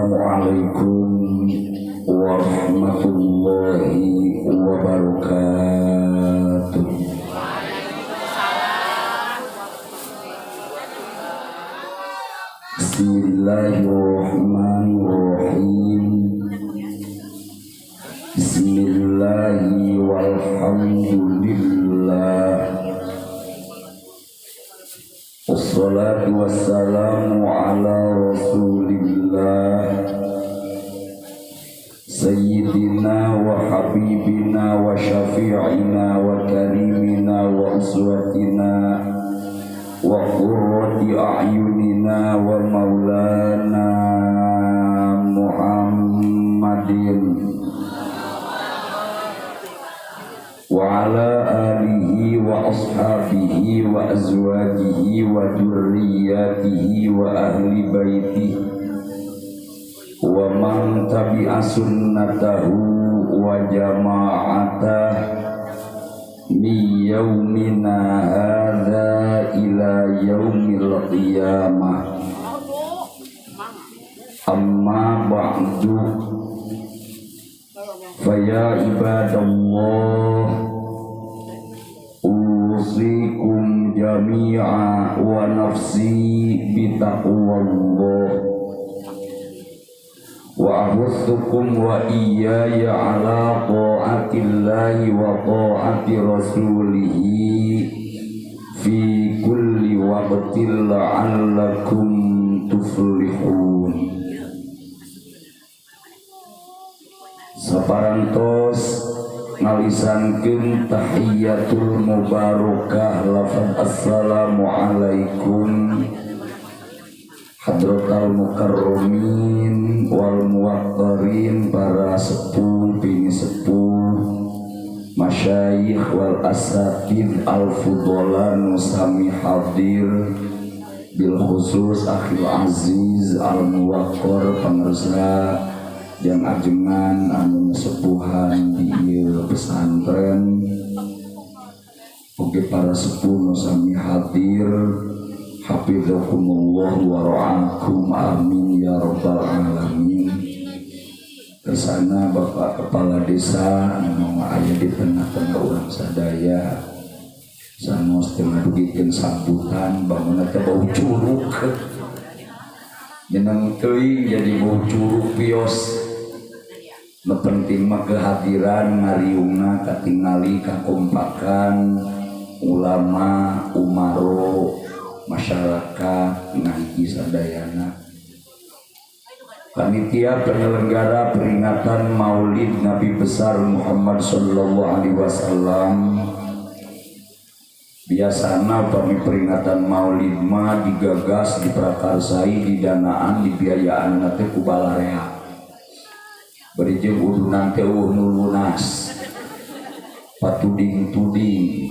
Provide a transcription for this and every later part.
Assalamualaikum warahmatullahi wabarakatuh. Bismillahirrahmanirrahim. Bismillahi walhamdulillah. Wassalatu wassalamu ala rasulillah Sayyidina wa habibina wa syafi'ina wa karimina wa uswatina wa qurrati a'yunina wa maulana Muhammadin wa ala alihi wa ashabihi wa azwajihi wa dzurriyyatihi wa ahli baitihi wa man tabi'a sunnatahu wa jama'atah min yaumina hadza ila yaumil qiyamah. Amma ba'du, faya ibadallah, usikum jami'a wa nafsi bitaqwallah wa ahuthukum wa iyaya ala ta'atillahi wa ta'ati rasulihi fi kulli waqtin la'allakum tuflihun. Saparantos ngalisankeun tahiyatul mubarakah lafaz assalamualaikum hadratal mukarramin wal muwaqqirin, para sepuh bini sepuh masyayikh wal asatid al fudolan sami hadir bil khusus akhil aziz al muwaqqar pangersa yang ajengan anu sepuhan di ieu pesantren, oge para sepuh sami hadir, hafizakumullah wa ra'akum, amin ya rabbal alamin. Kesana Bapak Kepala Desa anu aya di tengah-tengah urang sadaya sanos teu ngadugikeun sambutan bangunna teh bau curug. Jeneng teuing jadi bau curug pios. Nu penting mah kehadiran ngariungna katingali kakompakan ulama, umaro, masyarakat ngaji sadayana. Panitia penyelenggara peringatan Maulid Nabi besar Muhammad sallallahu alaihi wasallam, biasana pami peringatan Maulid mah digagas, diprakarsai, didanaan, dibiayaan teh ku balarea. Beri jeung udunan teh nu lunas, patuding-tuding.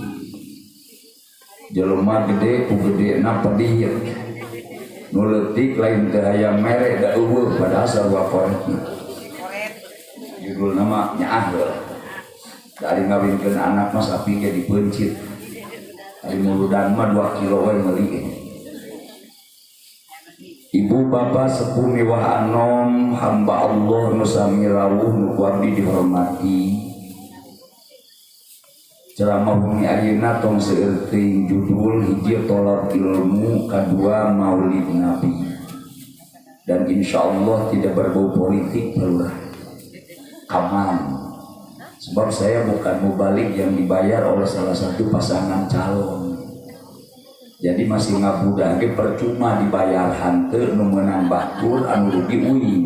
Jelema gede ku gedena pedih, nu leutik lain teh aya mere da eueuh padahal sarua koretna. Judul nama nyaah heula. Dari ngawinkeun anak mah sapi ge dipeuncit. Ari muludan mah 2 kilo we meuli. Ibu bapak sepuh mewah anom, hamba Allah nu sami rawuh nu kuabdi dihormati. Ceramah bumi ayeuna tong seueur teuing judul hiji tolak ilmu, kadua Maulid Nabi. Dan insyaallah tidak berbau politik lurah. Aman. Sebab saya bukan mubalik yang dibayar oleh salah satu pasangan calon. Jadi masih ngabudah ge percuma dibayar hanteu nu meunang batur anu rugi uing.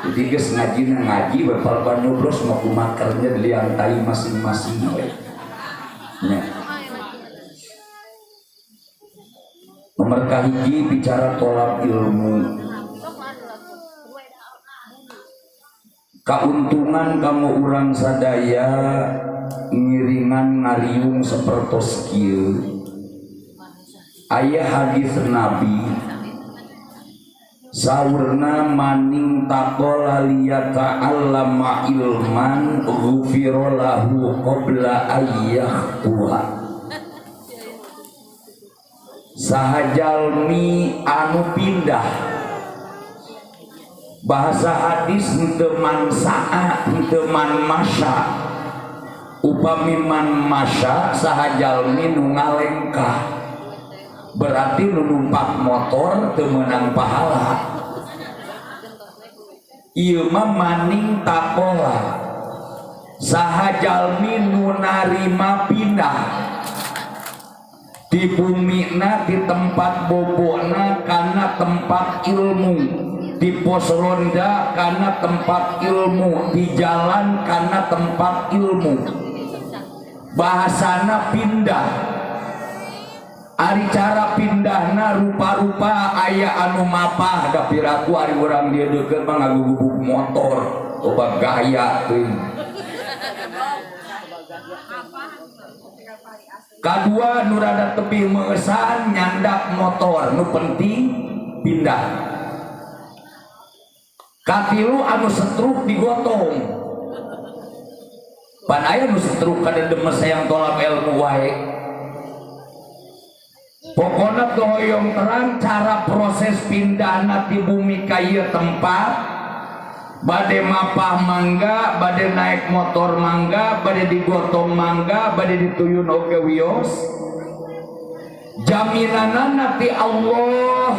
Jadi geus ngaji bapal nyoblos mah kumakernya diliantai masing-masing we. Nya. Nomor kahiji bicara tolak ilmu. Kauntungan kamu urang sadaya ngiringan ngariung sapertos kieu. Aya hadis Nabi saurna maning taqala liyata'allama ilman ghufira lahu qabla ayyahtuha. Sahajalmi anu pindah bahasa hadis henteu mansaa henteu man masya upami man masya saha jalmi nu ngalengkah berarti nu numpak motor teu meunang pahala. Ieu mah maning takola saha jalmi nu narima pindah di bumina di tempat bobona kana tempat ilmu, di pos ronda kana tempat ilmu, di jalan kana tempat ilmu. Bahasana pindah. Ari cara pindahna rupa-rupa aya anu mapah da piraku ari urang dia deukeut mah ngagugubuk motor loba gaya teuing. Kadua nu rada tebih meusan nyandak motor nu penting pindah. Katilu anu setruk digotong. Pan aya nu setruk kada demes sayang tolak ilmu wae. Pokoknya doyong terang cara proses pindahna di bumi kaya tempat bade mapah mangga, bade naik motor mangga, bade digotong mangga, bade dituyun oge wios. Jaminanana ti Allah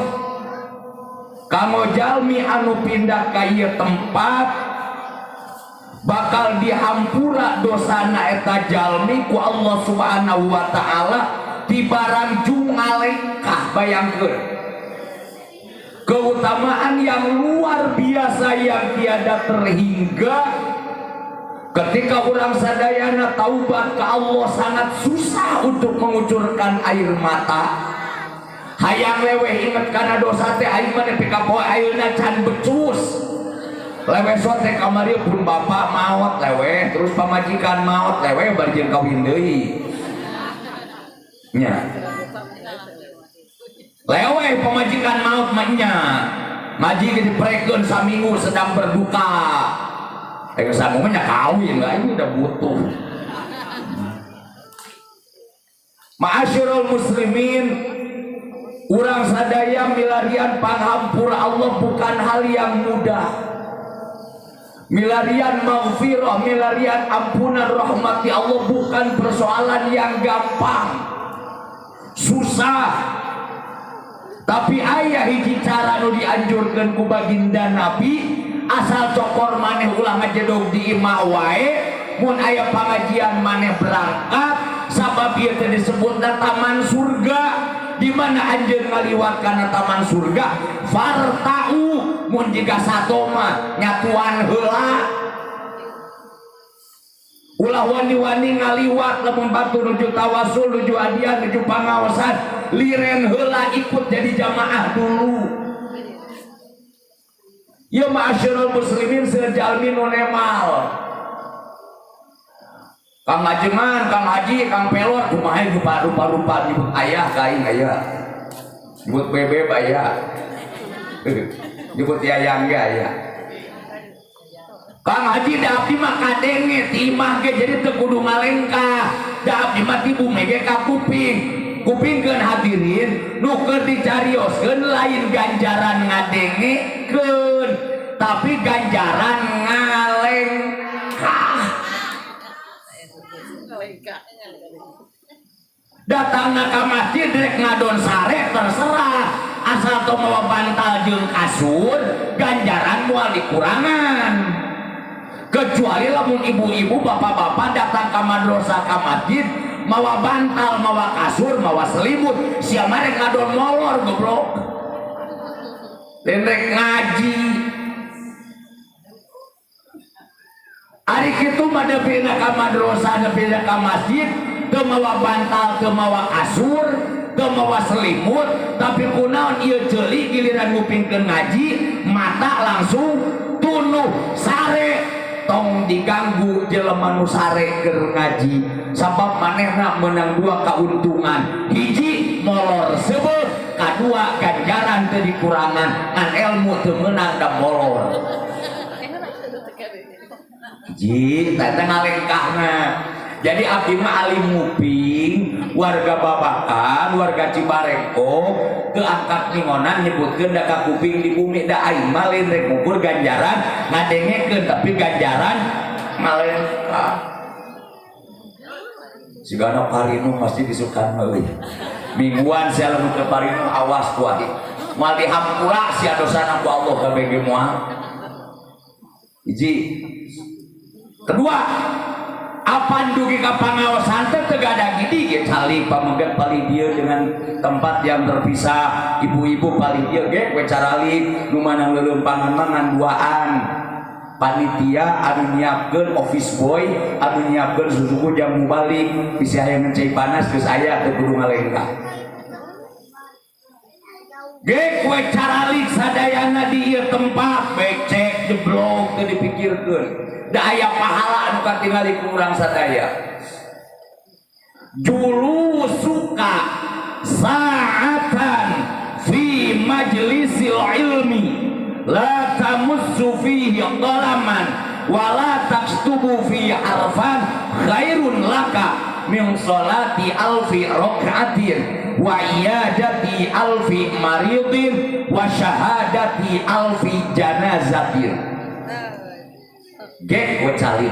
kanggo jalmi anu pindah kaya tempat bakal dihampura dosana eta jalmi ku Allah Subhanahu wa taala di barang jungalengkah. Bayangkeun keutamaan yang luar biasa yang tiada terhingga ketika orang sadayana taubat ke Allah sangat susah untuk mengucurkan air mata. Hayang leweh inget karena dosa teh aing mah nepi ka poe ayeuna can becus. Leweh sote kamari pun bapak maot leweh, terus pamajikan maot leweh barjeun kawin deui. Nya leweh pemajikan maut mahnya maji diprekeun saminggu sedang berduka saminggu nya kawin lah ini udah butuh. Ma'asyiral muslimin, urang sadaya milarian panghampura Allah bukan hal yang mudah. Milarian maghfirah, milarian ampunan rahmati Allah bukan persoalan yang gampang. Susah, tapi ayah hiji cara nu dianjurkeun ku baginda Nabi asal cokor maneh ulah ngajedog di imah wae mun aya pangajian maneh berangkat sabab ieu teh disebutna taman surga di mana anjeun ngaliwat kana taman surga fartau mun jiga sato mah nyatuan heula. Ulah wani-wani ngaliwat lamun batu nuju tawasul, nuju hadiah, nuju pangaosan, liren heula ikut jadi jamaah dulu. Ya ma'asyiral muslimin sejalmi nu nemal. Kang ngajengan, Kang Haji, Kang Pelor kumaha rupa-rupa nyebut ayah kaing aya. Nyebut bebe aya. Nyebut yayang ge aya. Kang Haji da abdi mah kadenge timah ge jadi teu kudu ngalengkah. Da abdi mah ti bumi ge ka kuping. Kupingkeun hadirin nu keur dicarioskeun lain ganjaran ngadengekeun, tapi ganjaran ngalengkah. Datangna ka masjid rek ngadon sare terserah, asal teu mawa bantal jeung kasur ganjaran moal dikurangan. Kecuali lamun ibu-ibu bapak-bapak datang ke madrasah ke masjid mawa bantal, mawa kasur, mawa selimut, sia mare ngadon molor goblok. Lendek ngaji. Ari kitu mah depina ka madrasah, depina ka masjid, teu mawa bantal, teu mawa kasur, teu mawa selimut, tapi kunaon ieu ceuli giliran ngupingkeun ngaji, mata langsung tunuh sare. Tong diganggu jelema nu sare keur ngaji sabab manehna meunang dua kauntungan, hiji molor seubeuk, kadua ganjaran teu dikurangan, ngan ilmu teu meunang da molor. Ji teh ngalengkahna Jadi abdi mah alim nguping, warga Babakan, warga Cibarengko, keangkat ningonan nyebutkeun da ka kuping di bumi da aing mah lain rek ngukur ganjaran ngadengekeun tapi ganjaran malen sigana parinu pasti disukan euy. Mingguan sia lamun ke parinu awas ku adi. Moal dihampura sia dosana ku Allah ka bege moal. Hiji. Kedua, apan dugi ka pangaosan teh teu gadah gidi ge cali pamegat pali dieu dengan tempat yang terpisah. Ibu-ibu pali dieu ge we carali nu manang leuleumpang mangan duaan. Panitia anu nyiapkeun office boy anu nyiapkeun susuku jamu balik bisa aya ngecai panas geus aya teu kudu ngalenggah. Ge we carali sadayana di ieu tempat becek jeblok teu dipikirkeun. Da aya pahala anu katingali ku urang sadaya. Julu suka sa'atan fi majlisil ilmi la tamussu fihi dhalaman wa la takstubu fi harfan khairun laka min salati alfi rak'atin wa iyadati alfi maridin wa syahadati alfi janazatin. Gek we cali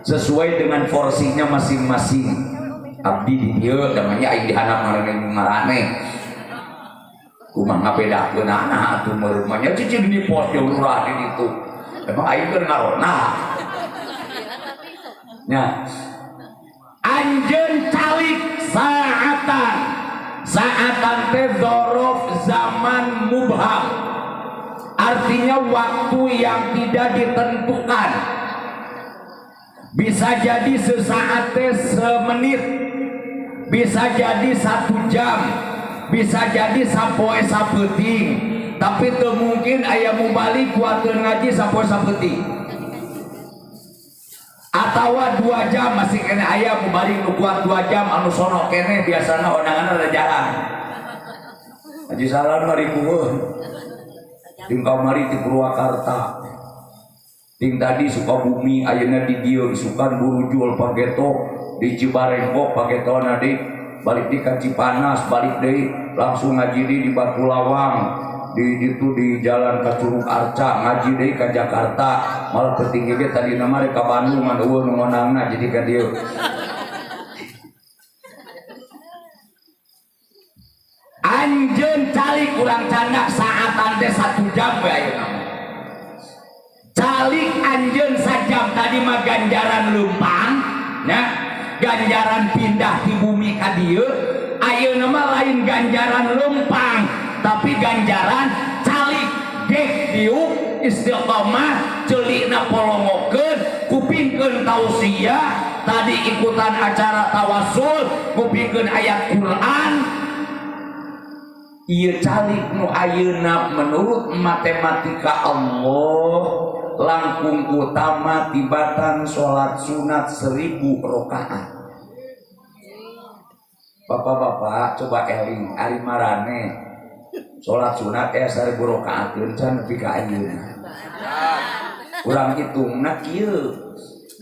sesuai dengan porsinya masing-masing. Abdi di dieu namanya aing dihanap marane kumaha ngabedakeun anak atuh meureun mah nya cicing di pos jeung lurah di ditu. Emang aing keur ngarona. Nya anjeun calik saatan. Saatan teh dzaraf zaman mubham. Artinya waktu yang tidak ditentukan. Bisa jadi sesaat teh semenit, bisa jadi 1 jam, bisa jadi sapoe sapeuting, tapi teu mungkin aya mubalik kuateun ngaji sapoe sapeuting. Atawa 2 jam masih kena aya mubalik nu kuat 2 jam anu sono keneh biasana onangan ada jarang. Haji Salam mari kueuh. Ting kamari ti Purwakarta. Ting tadi Sukabumi ayeuna di dieu isukan Burujul Pageto di Cibarengkok Pagetona deui balik di Cipanas balik deui langsung ngaji di Batu Lawang di itu di Jalan ka Curug Arca ngaji deui ka Jakarta malah petinggi ge tadi nama rek ka Bandung mah eueuh nu ngonangna jadi ka dieu. Anjeun calik kurang canda saatan teh 1 jam we ayeuna. Calik anjeun sajam tadi mah ganjaran leumpang, nya ganjaran pindah di bumi ka dieu. Ayeuna mah lain ganjaran leumpang, tapi ganjaran calik geh diuk istiqomah ceulikna polongokeun kupingkeun tausiah tadi ikutan acara tawasul kupingkeun ayat Quran. Ieu calik nu ayeuna menurut matematika Allah langkung utama tibatan sholat sunat 1000 rakaat. Bapak-bapak coba eling ari marane sholat sunat 1000 rakaat can nepi ka ayeuna. Urang hitungna kieu.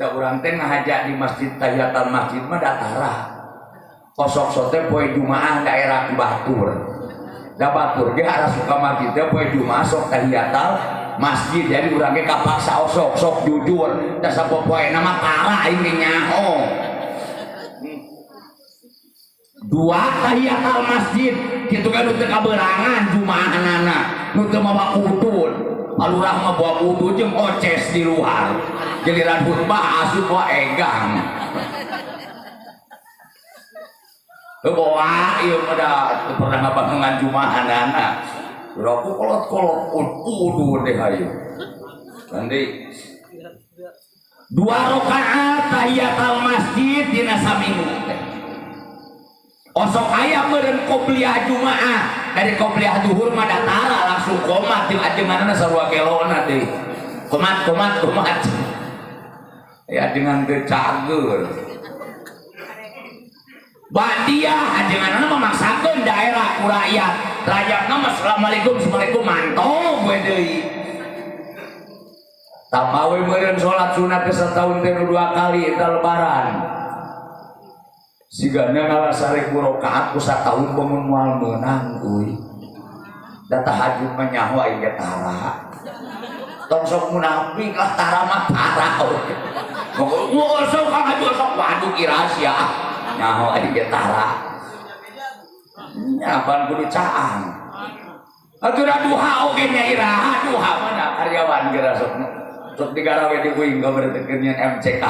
Da urang teh ngahaja di masjid tahiyatul masjid mah datara. Kosok teh poe Jumaah daerah Batur. Da batur ge arah suka masjid teh poe Jumaah sok tahiyatul masjid jadi urang ge kapaksa sok jujur da sapopoena mah parah aing nyaho. 2 tahiyatul masjid kitu kan teu kaberangan Jumaahanana nu teu mawa udun alurah mah bawa udun jeung oces di luar giliran khutbah asup wae egang. Bawa ieu mah da pernah ngabangungan Jumaahanana. Roku kolot-kolot udun deh ayo. Nanti 2 rakaat tahiyatul masjid dina saminggu teh. Osok aya meureun qobliyah Jumaah, dari qobliyah duhur mah datara langsung komat jeung ajenganna sarua kelona teh. Komat. Ya dengan teu cager. Badiah ajenganna memaksakeun daerah ku rakyat. Rakyatna mah assalamualaikum mantong we deui. Tamawe meureun salat sunat teh setahun teh 2 kali eta lebaran. sigana ngalah 1000 rakaat ku satahun bangun moal meunang euy. Da tahajud mah nyaho aya ge tara. Tong sok munafik lah tara mah tara. Moga sok ngaju sok waduh irasia. Nyaho aya ge tara. Nyapan kudu caang. Atura duha oge nya iraha duha mana karyawan geura sok digarawe di uing gambar teu nyen MCK.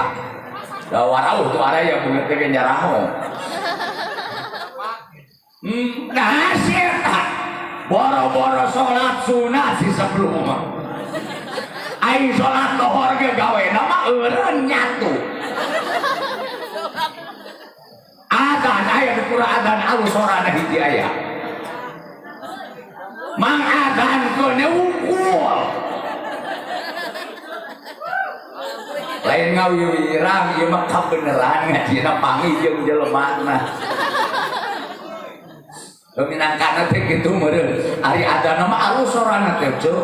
Da warau tuh area bener teh nyaraho. Nah setan. Boro-boro salat sunah si sebelum mah. Ai salat lohor ge gawena mah eureun nyatu. Adzan aya di Qur'an adzan alus sorana hiji aya. Mang adzan keun wungkul. Lain ngawiwirang ieu mah kabeneran ngajina pangi jeung jelemana. Minangkana teh kitu meureun ari adzan mah alus sorana teh ceu.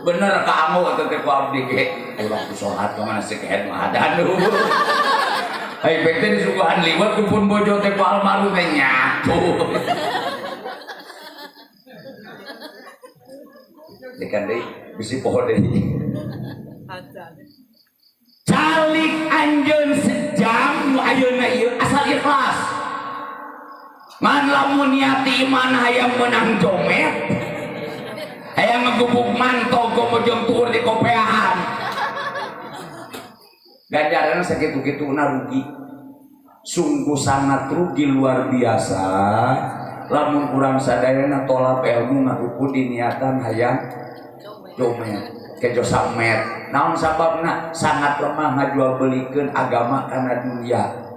Bener kaanggo atuh teh ku abdi ge. Urang ku salat ka mana sekehet mah adzan. Hai bek teh disuguhan liwat ku pun bojo teh ku almarhum teh nyatu. Dekan deui bisi poho deui. Adzan. Calik anjeun sejam nu ayeuna ieu asal ikhlas. Man lamun niati iman hayang menang jomet, hayang ngegubuk manto gomojong tuur di kopeahan. Ganjaranna sakitu-kituna rugi. Sungguh sangat rugi luar biasa. Lamun kurang sadayana tolak ilmu ngaruku diniatan hayang jomet, kejo samet. Naon sababna sangat lemah ngajual belikeun agama kana dunia.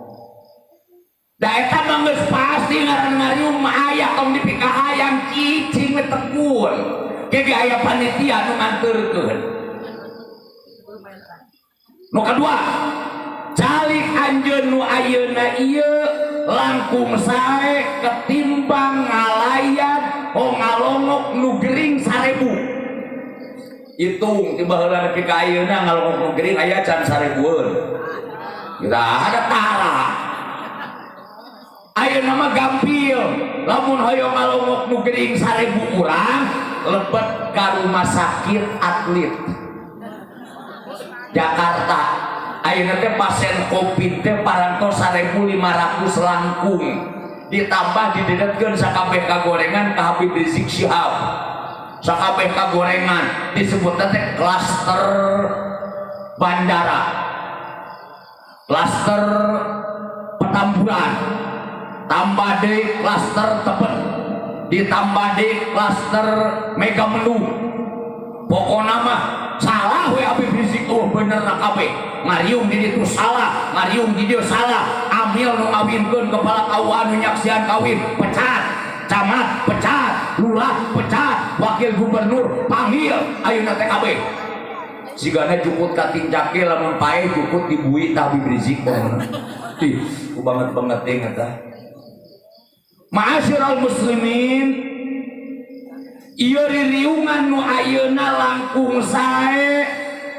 Da eta mah geus pasti ngaran ngariung mah aya tong dipikah hayang cicing we tekun. Ge aya panitia nu nganterkeun. Nu kadua, calik anjeun nu ayeuna ieu langkung sae ketimbang ngalayan ngalongok nu gering 1000. Hitung tiba heula nepi ka ayeuna ngalongok nu gering aya can 1000-eun. Kita ada tara. Ayeuna mah gampil. Lamun hoyong ngalongok nu gering 1000 urang lebet ka rumah sakit atlet Jakarta. Ayeuna teh pasien Covid teh parantos 1500 langkung. Ditambah didedetkeun sakabeh kagorengan ka Habib Rizik Syihab. Sakabeh kagorengan disebut teh klaster bandara, klaster Petamburan, tambah deui klaster Tebet, ditambah deui klaster Megamendung. Pokona mah salah we Habib Rizik tuh bener kabeh. Ngariung di ditu salah, ngariung di dieu salah. Amil nu ngawinkeun kepala KUA nu nyaksian kawin pecat, camat pecat, lurah pecat, wakil gubernur panggil ayeuna teh kabeh. Sigana jukut ka tincake lamun pae jukut dibui tah Habib Rizik bener. Ih, ku banget teh eta. Ma'asyiral muslimin, ieu ririungan nu ayeuna langkung sae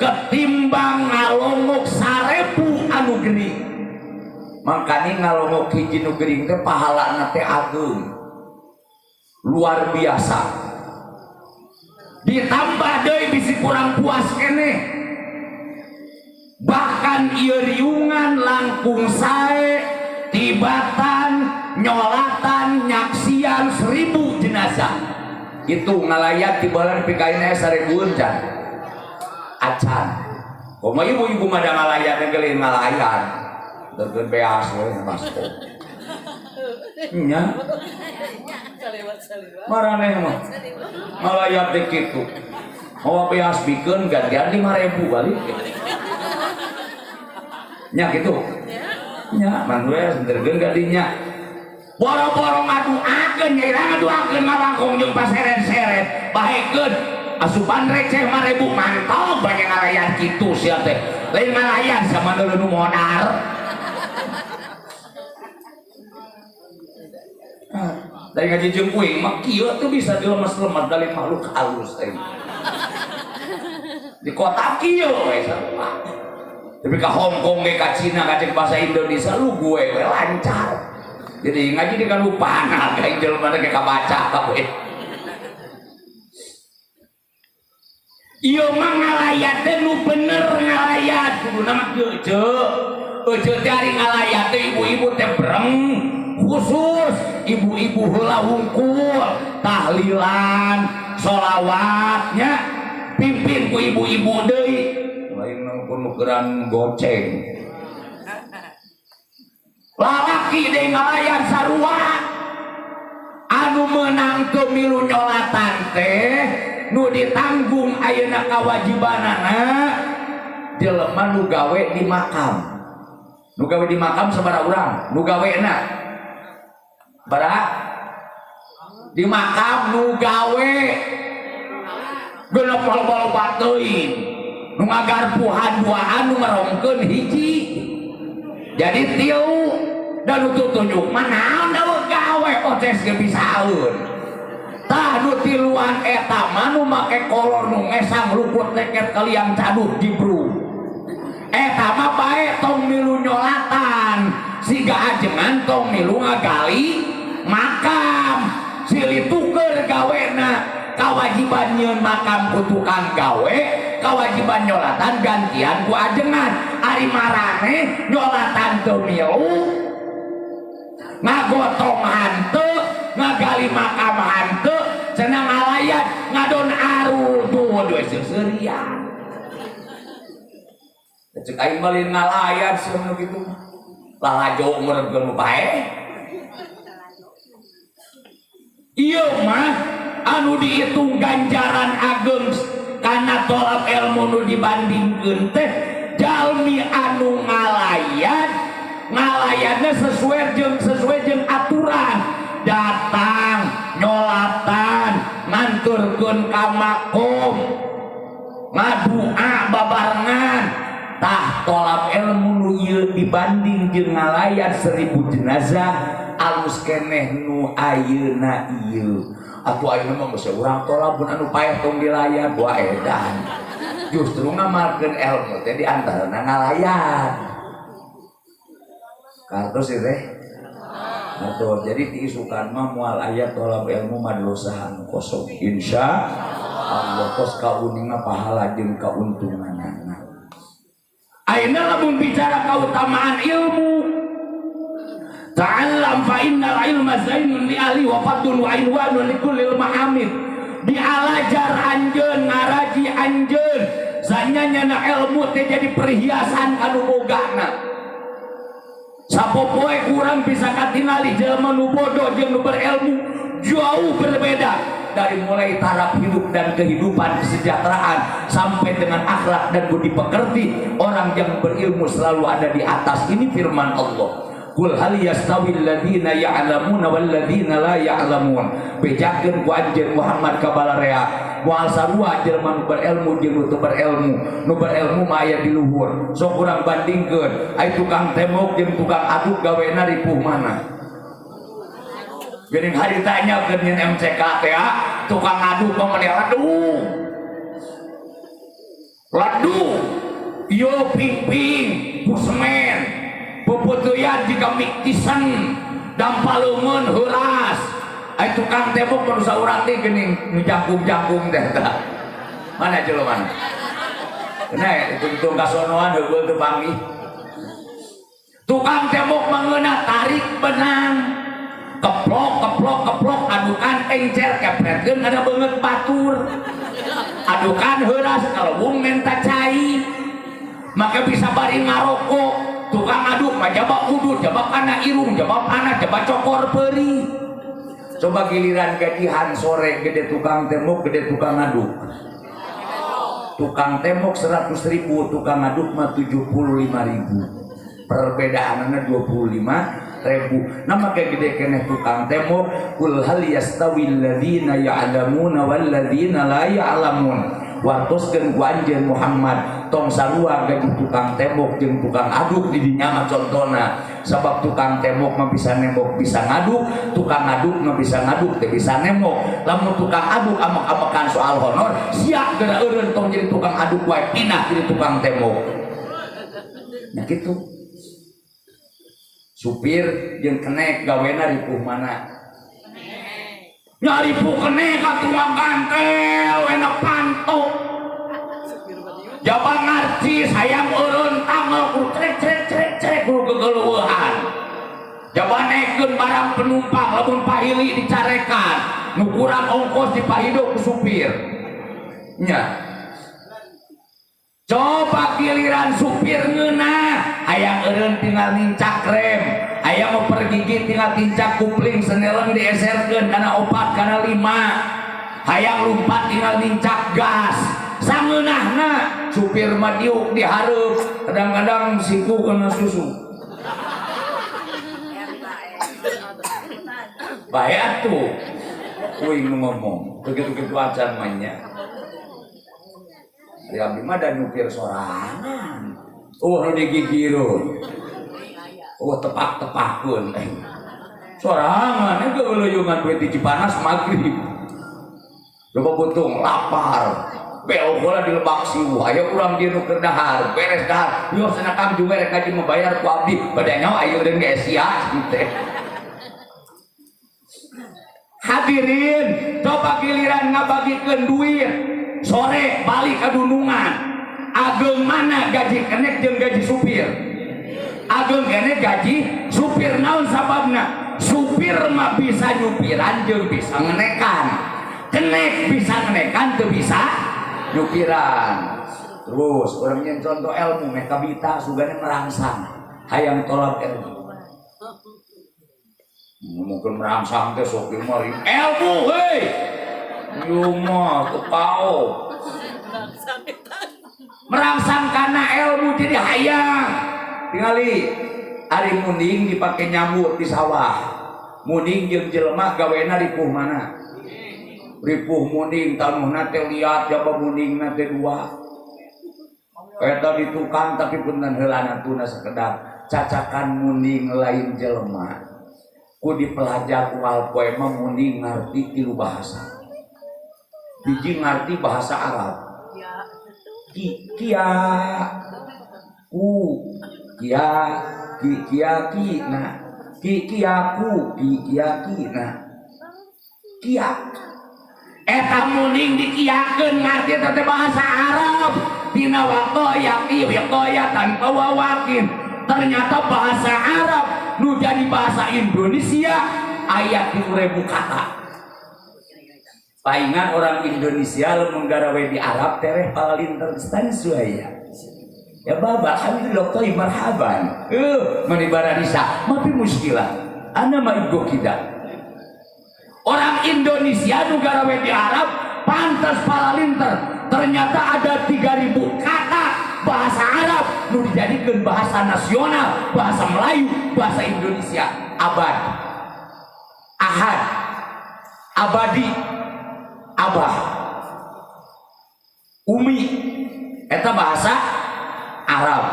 ketimbang ngalongok 1000 anu gering. Makanya ngalongok hiji nu gering teh pahalana teh ageung. Luar biasa. Ditambah deui bisi kurang puas keneh. Bahkan ieu riungan langkung sae tibatan nyolatan nyaksian 1000 jenazah. Itu ngalayat tibalan pikaina 1000 can. Acan. Komo ibu-ibu mah da ngalayat geuleuh ngalayan. Deukeun beas we basko. Nya. Maraneh mah. Ngalayat teh kitu. Mawa beas bikeun gantian 5.000 balik. Nya kitu. Nya man we senterkeun gadinya. Boro-boro ngaduakeun nya irang ngaduakeun ngarangkong jeung paseret-seret bahekeun asupan receh 5.000 mantap banyak ngalayan kitu sia teh lain ngalayan sama nu modal. Dari ngaji jeung kuing mah kieu teh bisa dilemes-lemes dari makhluk halus teh di kota kieu we sarua tapi ka Hong Kong ge ka Cina ka bahasa Indonesia lu gue we lancar. Jadi ngaji di kalupaan kayak jelema teh kabaca kabeh. Ieu mah ngalayat teh nu bener ngalayat kudu nama Ece teh ari ngalayat teh ibu-ibu teh breng khusus ibu-ibu heula wungkul tahlilan sholawatnya pimpin ku ibu-ibu deui lain nu nukeran goceng lalaki deui ngalayat sarua anu meunang teu milu nyolatan teh nu ditanggung ayeuna kawajibanana jelema nu gawe di makam. Nu gawe di makam sabaraha urang? Nu gawena baraha? Di makam nu gawe geuleuh loba teuing. Nu ngagarpuhan duaan nu ngarongkeun hiji. Jadi tiu dan nu tunjuk mah naon da gawe oces ge bisaeun. Tah nu tiluan eta mah nu make kolor nu ngesang luput leket kaliang caduh jibruk. Eta mah bae tong milu nyolatan siga ajengan tong milu ngagali makam silih tuker gawena kawajiban nyeun makam ku tukang gawe kawajiban nyolatan gantian ku ajengan ari marane nyolatan teu milu ngagotong hanteu ngagali makam hanteu cenah ngalayat ngadon aru tuh dua seurian cek aing malin ngalayat seumur gitu lalajo umur geun bae ieu mah anu dihitung ganjaran ageng kana tolab ilmu nu dibandingkeun teh jalmi anu ngalayatna sesuai jeung aturan datang nyolatan nganturkeun ka makom ngadua babarengan tah tolab ilmu nu ieu dibanding jeung ngalayat 1000 jenazah alus keneh nu ayeuna ieu atuh ayeuna mah geus urang tolabun anu paeh tong dilayat wa edan justru ngamalkeun ilmu teh di antarana ngalayat kartos teh atuh jadi diisukan mah moal aya tolab ilmu mah dosa anu kosong insyaallah tos kauninga pahala jeung kauntunganna. Ayeuna lamun bicara kautamaan ilmu ta'allam fa innal ilma zainun li ahli wa fadlun wa inwanun li kulli mahamid dialajar anjeun ngaraji anjeun sanyana ilmu teh jadi perhiasan anu bogana sapopoe kurang bisa katingali jelema nu bodoh jeung nu berilmu jauh berbeda dari mulai taraf hidup dan kehidupan kesejahteraan sampai dengan akhlak dan budi pekerti orang yang berilmu selalu ada di atas. Ini firman Allah qul hal yastawil ladzina ya'lamuna wal ladzina la ya'lamun bejakeun ku anjeun Muhammad ka balarea moal sarua jelema nu berilmu jeung nu teu berilmu mah aya di luhur sok urang bandingkeun aya tukang tembok jeung tukang aduk gawena ripuh mana geuning hari tanya ke nyen MCK teh tukang aduk mah meni ladu yo ping-ping pusmen puputuyan jika miktisan dampaleungeun heuras aya tukang tembok manusia urang teh geuning nu jangkung-jangkung teh tah mana jelema nah hitung-hitung kasonoan heugul teu panggih tukang tembok mangeuna tarik benang keplok adukan encer kepretkeun ada banget batur adukan heuras kalebung menta cai maka bisa bari ngarokok tukang aduk mah jaba udut jaba kana irung jaba panas jaba cokor peuri coba giliran gajihan sore gede tukang tembok gede tukang aduk tukang tembok 100.000 tukang aduk mah 75.000 perbedaannya 25.000 nama kayak gede keneh tukang tembok kul hal yastawil ladzina ya'lamuna wal ladzina la ya'lamun wartoskeun ku anjeun Muhammad tong sarua gaji tukang tembok jeung tukang aduk di dinya mah contona sabab tukang tembok mah bisa nembok bisa ngaduk tukang aduk mah bisa ngaduk teh bisa nembok lamun tukang aduk amak-amakan soal honor siap geura eureun tong jadi tukang aduk wae pindah jadi tukang tembok nah kitu supir jeung kenek gawena ripuh mana? Nyaripuh kenek ka tukang kantel enak pantuk. Jaba ngarcis hayang eureun tanggal ku trek ku gegeleuhan. Jaba naikeun barang penumpang lamun pahili dicarekan, nu kurang ongkos dipahido ku supir. Nya. Coba giliran supir ngeunah, hayang eureun tinggal nincak rem, hayang mau pergi tinggal tincak kupling seneleng dieserkeun kana 4 kana 5. Hayang lumpat tinggal nincak gas. Sangeunahna supir mah diuk dihareup, kadang-kadang siku kena susu. Bae atuh. Uing ngomong, begitu-begitu acan mainnya. Ya abdi mah da nyupir sorangan. Nu digigireun. Tepak-tepakkeun. Sorangan ge leuyungan duit di Cipanas magrib. Coba butung lapar. Beo bola di Lebak Siwu, aya urang dieu nu keur dahar, beres dahar. Yo sanakam juga rek kaji membayar ku abdi, bade nyawa ayeuna deung ge sia teh. Hadirin, coba giliran ngabagikeun duit. Sore balik ke Dunungan. Ageung mana gaji kenek jeung gaji supir? Ageung kene gaji supir naon sababna? Supir mah bisa nyupiran jeung bisa ngenekan. Kenek bisa ngenekan teu bisa nyupiran. Terus urang nyen contoh ilmu meka bita sugana merangsang hayang tolak ilmu. Mungkin merangsang teh sok mari ilmu heuy. Ieu mah teu pao. Merangsang kana ilmu jadi hayang. Tingali ari munding dipake nyambut di sawah. Munding jeung jelema gawena ripuh mana? Ripuh munding tanuhna teh liat jaba mundingna teh 2. Eta di tukang tapi punten heulana tuna sakedap cacakan munding lain jelema. Ku dipelajar wal poe mah munding ngarti 3 bahasa. Hiji ngarti bahasa Arab. Kia ku kia na kiaku na kia. Eta munding dikiakeun ngarti teh bahasa Arab. Dina waqaya tanpa wawakin. Ternyata bahasa Arab nu jadi bahasa Indonesia aya 3.000 kata. Paingan orang Indonesia lamun garawe di Arab tereh palalinter stansuaya. Ya baba alhamdulillah toy marhaban. Mani baranisa mapi muskilah. Ana mah igo kita. Orang Indonesia nu garawe di Arab pantas palalinter. Ternyata ada 3.000 kata bahasa Arab nu dijadikeun bahasa nasional, bahasa Melayu, bahasa Indonesia. Abad, ahad, abadi, abah, umi, eta bahasa Arab.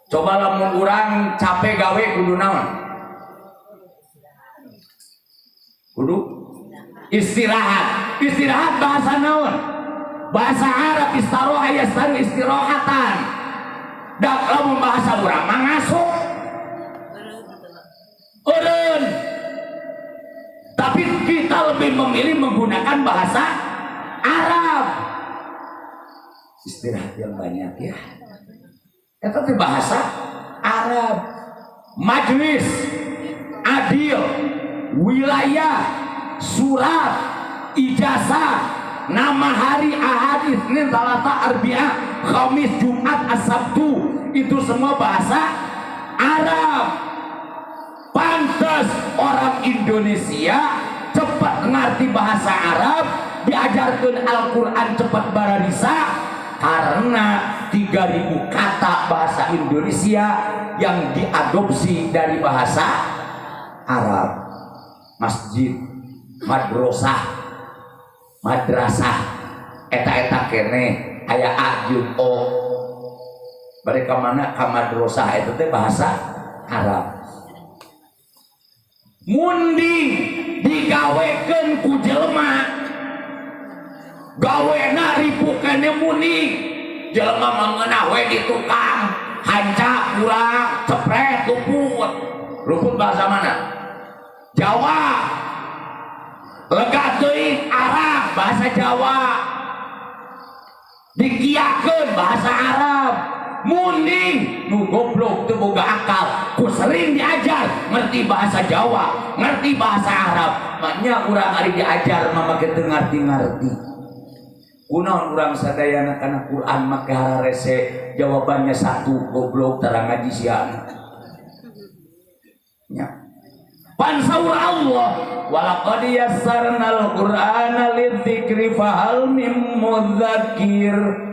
Coba lamun urang capek gawe kudu naon? Kudu istirahat. Istirahat bahasa naon? Bahasa Arab istaroha yastaru istirahatan. Dak lamun bahasa urang mah ngasuk. Eureun. Tapi kita lebih memilih menggunakan bahasa Arab. Istirahat yang banyak ya. Eta teh bahasa Arab. Majlis, adil, wilayah, surat, ijazah, nama hari, ahad, isnin, salasa, arbi'ah, khamis, jumat, as-sabtu, itu semua bahasa Arab. Pantas orang Indonesia cepat ngerti bahasa Arab, diajarkan Al-Quran cepat bararisa karena 3.000 kata bahasa Indonesia yang diadopsi dari bahasa Arab. Masjid, madrasah, eta kene aya a jeung o. Bari ka mana ka madrasah eta teh bahasa Arab. Munding digawekeun ku jelema gawena ripu kene munding jelema mangeunah we di tukang hancak kurang cepret luput bahasa mana? Jawa. Lega teuing Arab bahasa Jawa. Dikiakeun bahasa Arab. Munding nu goblok teu boga akal ku sering diajar ngerti bahasa Jawa, ngerti bahasa Arab, maknya urang ari diajar mah make teu ngarti-ngarti. Kunaon urang sadayana kana Quran make hararese jawabannya satu, goblok tara ngaji siana. Nya. Pansaur Allah walaqad yassarnal Qur'ana lidzikri fahal mim mudzakir.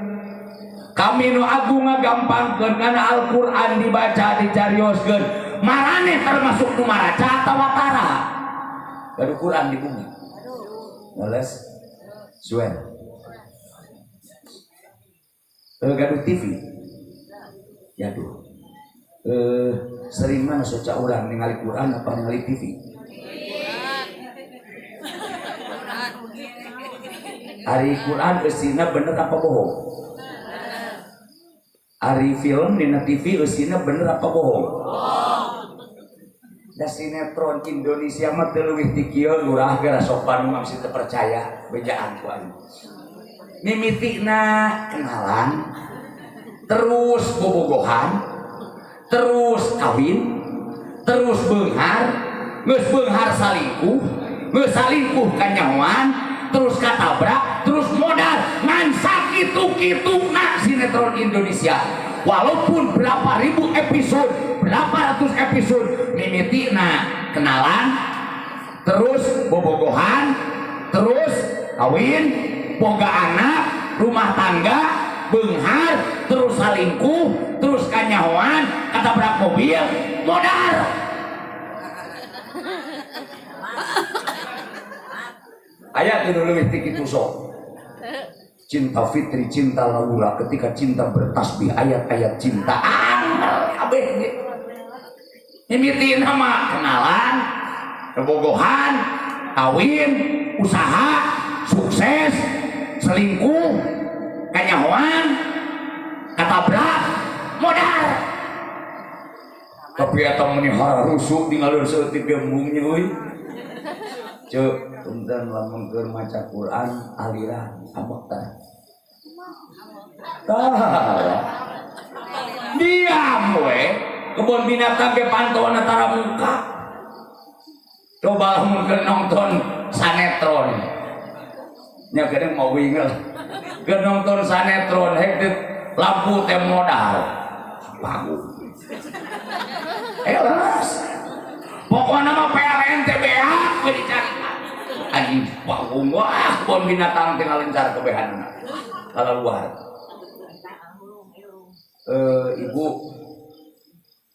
Kami nu agung ngagampangkeun kana Al-Qur'an dibaca dicarioskeun. Marane termasuk nu maraca atawa watara. Gaduh Qur'an di bumi. Males. Suer. Gaduh TV. Yaduh. Sering mana soca urang ningali Qur'an apa ningali TV? Ari Qur'an eusina bener apa bohong? Ari film dina TV eusina bener apa bohong? Da sinetron Indonesia mah teu leuwih ti kieu lurah gara sopan mah mesti teu percaya bejaan ku aing. Mimitina kenalan, terus bobogohan, terus kawin, terus beunghar, geus beunghar salingkuh, geus salingkuh kanyahoan, terus katabrak, terus modal ngan sakitu-kituna sinetron Indonesia. Walaupun berapa ribu episode, berapa ratus episode, mimitina kenalan, terus bobogohan, terus kawin, boga anak, rumah tangga, beunghar, terus salingkuh, terus kanyahoan, katabrak mobil, modal. Ayat itu lebih tinggi sok. Cinta fitri, cinta laura, ketika cinta bertasbih, ayat-ayat cinta. Kabeh ge. Mimitina mah kenalan, kebogohan, kawin, usaha, sukses, selingkuh, kanyahoan, katabrak, modal. Tapi eta menihara rusuk tinggalin seutik gembungnya euy. Cek punten lamun keur maca Quran aliran abak tah. Diam we, kebun binatang ge pantauan antara muka. Coba lamun keur nonton sanetron. Nya kadang mau wingel. Keur nonton sanetron hek lampu teh modal. Bagus. Elas. Pokokna mah PLN teh beak we dicari. Anjing bangun wah bon binatang tinggal lencar kebehanna kalau luar. Ibu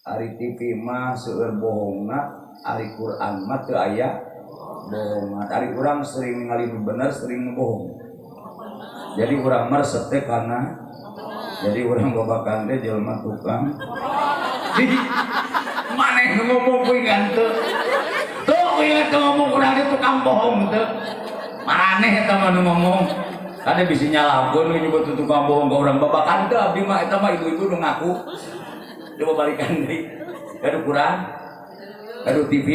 ari TV mah seueur bohongna, ari Quran mah teu aya bohongan. Ari urang sering ningali nu bener, sering bohong. Jadi urang mah resep teh kana jadi urang babakan teh jelema tukang. Maneh ngomong kuwi ganteu. Ingat ngomong kurang itu tukang bohong tuh, maraneh eta mah ngomong, kada bisa nyalakeun nyebut tukang bohong ke orang babakan teh abdi mah eta mah ibu-ibu nu ngaku. Coba balikan deui. Gaduh Quran, gaduh TV.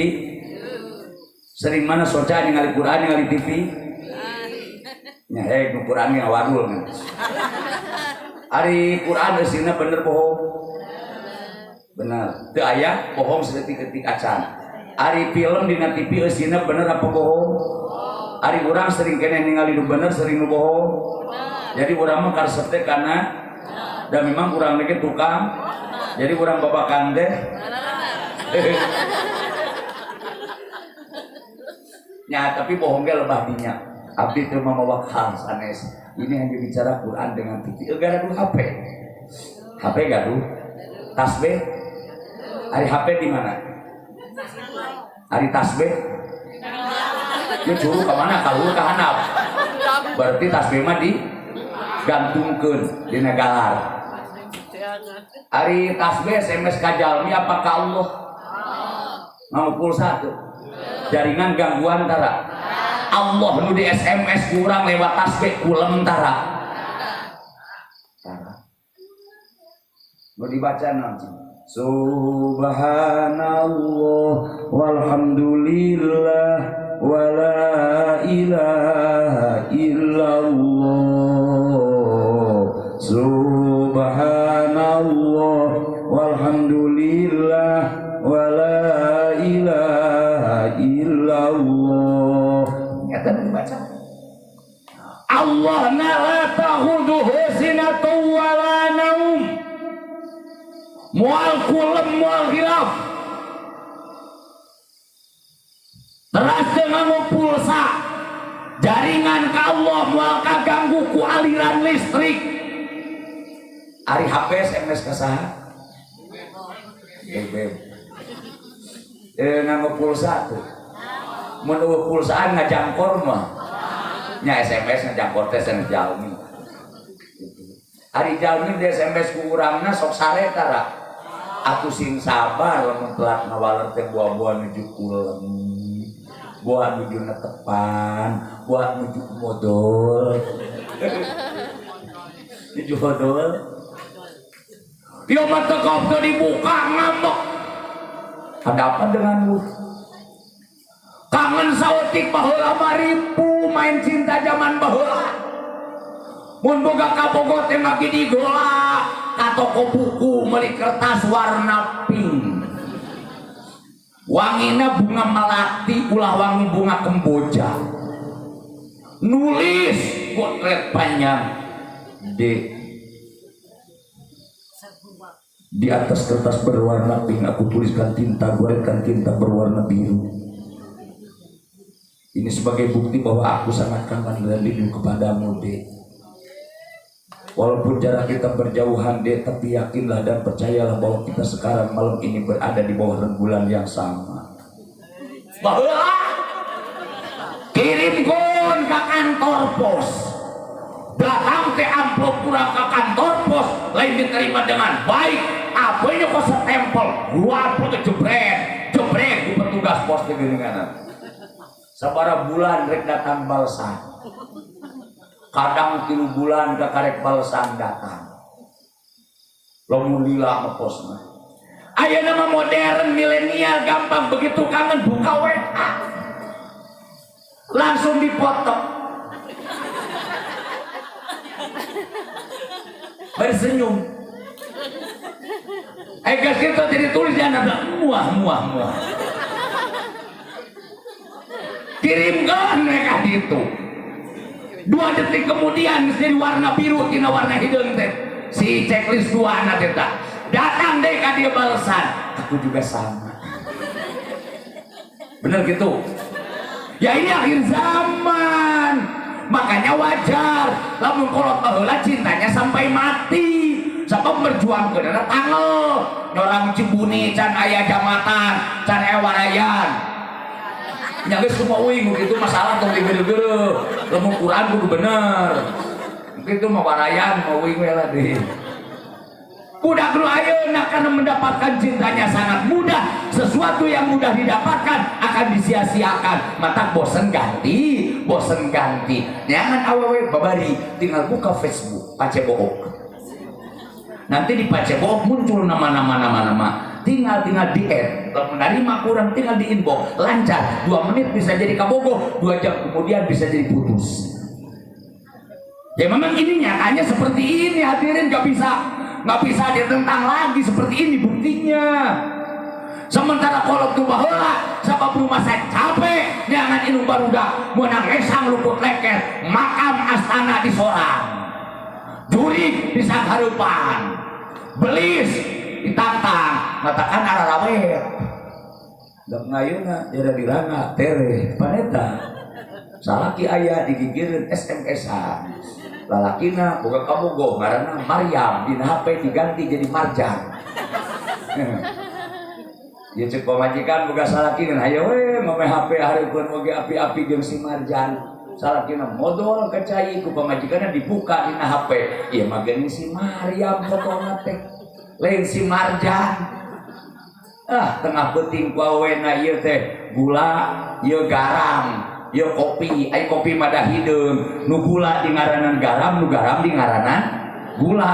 Sering mana soca ningali Quran ningali TV? Nya nu Quran ge wadul kan. Ari Quran eusina bener bohong. Bener, teu aya bohong saeutik-eutik acan. Ari film dina TV eusina bener apa bohong? Ari urang sering keneh ningali nu bener, sering nu bohong. Jadi urang mah karesep teh kana da memang urang ge tukang. Jadi urang babakan teh. Nya tapi bohong ge lebah dinya. Abdi teu mamawa hal sanes. Ini hanya bicara Quran dengan TV. Gaduh HP. HP gaduh. Tasbih. Ari HP di mana? Ari tasbih ya juru ke mana? Kalau ke handap berarti tasbih mah digantungkeun di galar. Ari tasbih SMS ka jalmi apa ka Allah? Mau pulsa tuh jaringan gangguan tara Allah nu di SMS kurang lewat tasbih kulem tara mau dibaca nanti Subhanallah walhamdulillah wala ilaha illallah. Subhanallah walhamdulillah wala ilaha illallah. Nyata dibaca. Allah la ta'khudhuhu sinatun wala naum. Mual kulem mual khilaf. Teras dengan pulsa jaringan ke Allah mual kaganggu ku aliran listrik. Ari HP SMS ke saha? Beb. Nganggo pulsa tuh. Mun pulsaan ngajangkor mah. Nya SMS ngajangkor teh sen jalmi. Ari jalmi di SMS ku urangna sok sareta ra. Aku sing sabar lamun telat ngawaler teh buah-buah nuju kulem. Buah nuju netepan, buah nuju modal. Nuju modal. Dia mata kau dibuka ngambek. Ada apa denganmu? Kangen saeutik baheula maripu main cinta zaman baheula. Mun boga kabogot teh magi digola ka toko buku meuli kertas warna pink. Wangina bunga melati ulah wangi bunga kemboja. Nulis potret panjang D. Di atas kertas berwarna pink aku tuliskan tinta, goreskan tinta berwarna biru. Ini sebagai bukti bahwa aku sangat kangen dan rindu kepadamu, D. Walaupun jarak kita berjauhan, D, tapi yakinlah dan percayalah bahwa kita sekarang malam ini berada di bawah rembulan yang sama. Bahwa kirim kon ke kantor pos. Datang ke amplop kurang ke kantor pos, lain diterima dengan baik. Apanya kok setempel, gua foto jebret ku petugas pos di Geninganan. Sabara bulan rek datang balsan. Kadang 3 bulan ke karek balsan datang. Lamun lila ngeposna. Aya nama modern milenial gampang begitu kangen buka WA. Langsung dipoto. Bersenyum. Gas kita jadi tulis jangan ada muah. Kirimkan mereka itu. 2 detik kemudian jadi warna biru tina warna hidung teh. Si checklist 2 anak kita datang deh ka dia balasan. Aku juga sama. Bener gitu. Ya ini akhir zaman. Makanya wajar lamun kolot baheula cintanya sampai mati. Sabab berjuang ke dana tangel. Orang Cibuni can aya jamatan, can aya warayan. Nya geus kumaha uing kitu masalah tong digere-gere. Lamun Quran kudu bener. Kitu mah warayan mah uing we lah deui. Budak nu ayeuna karena mendapatkan cintanya sangat mudah. Sesuatu yang mudah didapatkan akan disia-siakan. Mata bosen ganti. Jangan awewe babari tinggal buka Facebook Pacebook. Nanti di Pacebook muncul nama. Tinggal di-add, menerima kurang tinggal di inbox, lancar. 2 menit bisa jadi kabogoh, 2 jam kemudian bisa jadi putus. Ya memang ini nyatanya seperti ini, hadirin nggak bisa ditentang lagi seperti ini buktinya. Sementara kalau tuh baheula sabab rumah saya capek, jangan inung barudak, menang esang luput leket, makam astana di sorang, jurig di Sangharupan, belis ditantang, matakan arah rawet. Dek ngayuna jada diranga tere paneta. Salaki aya digigireun SMS-an. Lalakina boga kabogoh ngaranna Maryam, dina HP diganti jadi Marjan. Ieu ceuk pamajikan boga salakina, hayo we mame HP hareupeun oge api-api jeung si Marjan. Salakina modal kecai ku pamajikanna dibuka dina HP. Ieu mah geuning si Maryam fotona teh. Lain si Marjan. Tengah beting ku awena ieu teh gula, ieu garam, ieu kopi. Ai kopi mah da hideung, nu gula di ngaranan garam, nu garam di ngaranan gula.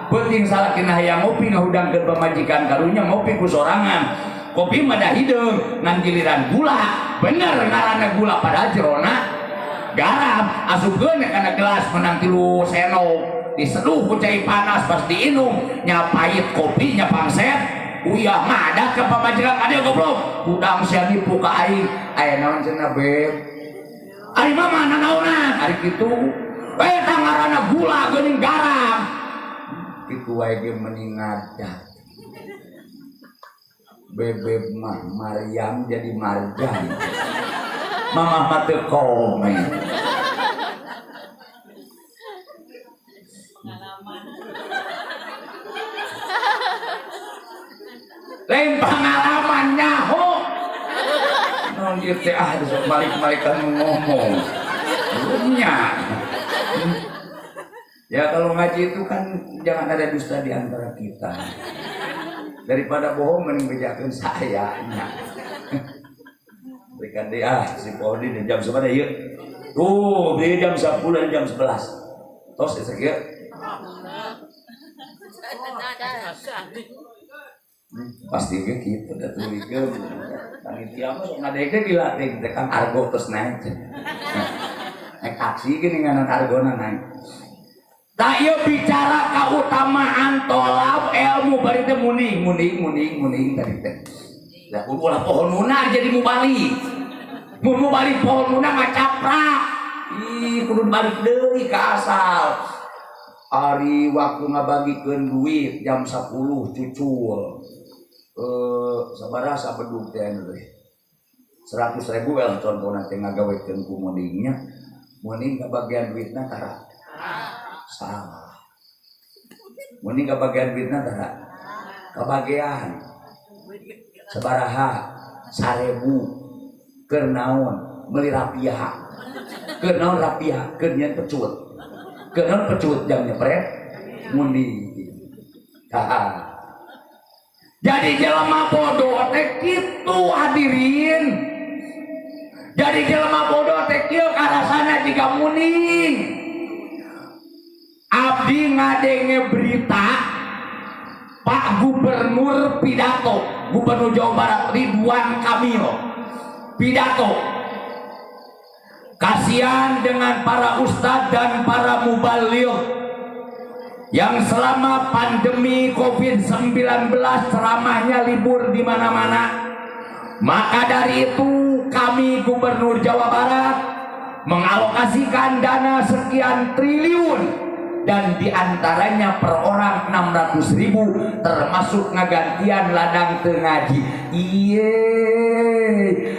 penting salah kena hayang ngopi ngahudangkeun pamajikan karunya ngopi ku sorangan. Kopi mah da hideung ngan giliran gula. Bener ngaranna gula padahal jerona garam. Asupkeun kana gelas menang 3 sendok. Diseduh ku cai panas pas diinum nya pahit kopi nya pangset. Uyah madak ke pamajikan ade goblok. Udang sia nipu ka aing. Aya naon cenah beb? Ari mah mana naonan? Ari kitu. Eta ngaranna gula geuning garam. Kitu wae ge mending ngadat. Bebeb mah Maryam jadi Marjan. Mama mah teu komen. Lain pengalaman nyaho. Non ieu teh balik-balikan ngomong. Nya. Ya kalau ngaji itu kan jangan ada dusta di antara kita. Daripada bohong mending bejakeun saya nya. Berikan dia si Podi di jam sabaraha ieu? Tuh, di jam 10 dan jam 11. Tos sakieu. Pasti ge kitu da tulikeun. Panitia mah sok ngadekeun dilatih tekan argo terus naik. Naik taksi gini nganan argona naik. Tak ieu bicara keutamaan tolab ilmu bari teh muning tadi teh. Lah ulah pohon nuna jadi mubalik. Mun mubalik pohon nuna ngacaprak. Ih kudu balik deui ka asal. Ari waktu ngabagikeun duit jam 10 cucul. Sabaraha sabedug teh anu teh. 100.000 lah contohna teh ngagawekeun ku muningnya. Muning kabagian duitna tara. Salah. Muning kabagian duitna tara. Kabagian. Sabaraha 1.000 keur naon meuli rapiah. Keur naon rapiah? Keur nyeun pecut. Keur naon pecut jam nyepret muning. Jadi jelema bodoh teh kitu hadirin. Jadi jelema bodoh teh kieu karasana jiga muning. Abdi ngadenge berita Pak Gubernur pidato, Gubernur Jawa Barat Ridwan Kamil pidato. Kasihan dengan para ustadz dan para mubaligh yang selama pandemi COVID-19 ceramahnya libur di mana-mana. Maka dari itu kami Gubernur Jawa Barat mengalokasikan dana sekian triliun dan diantaranya per orang 600.000 termasuk ngagantian ladang teu ngaji. Iye,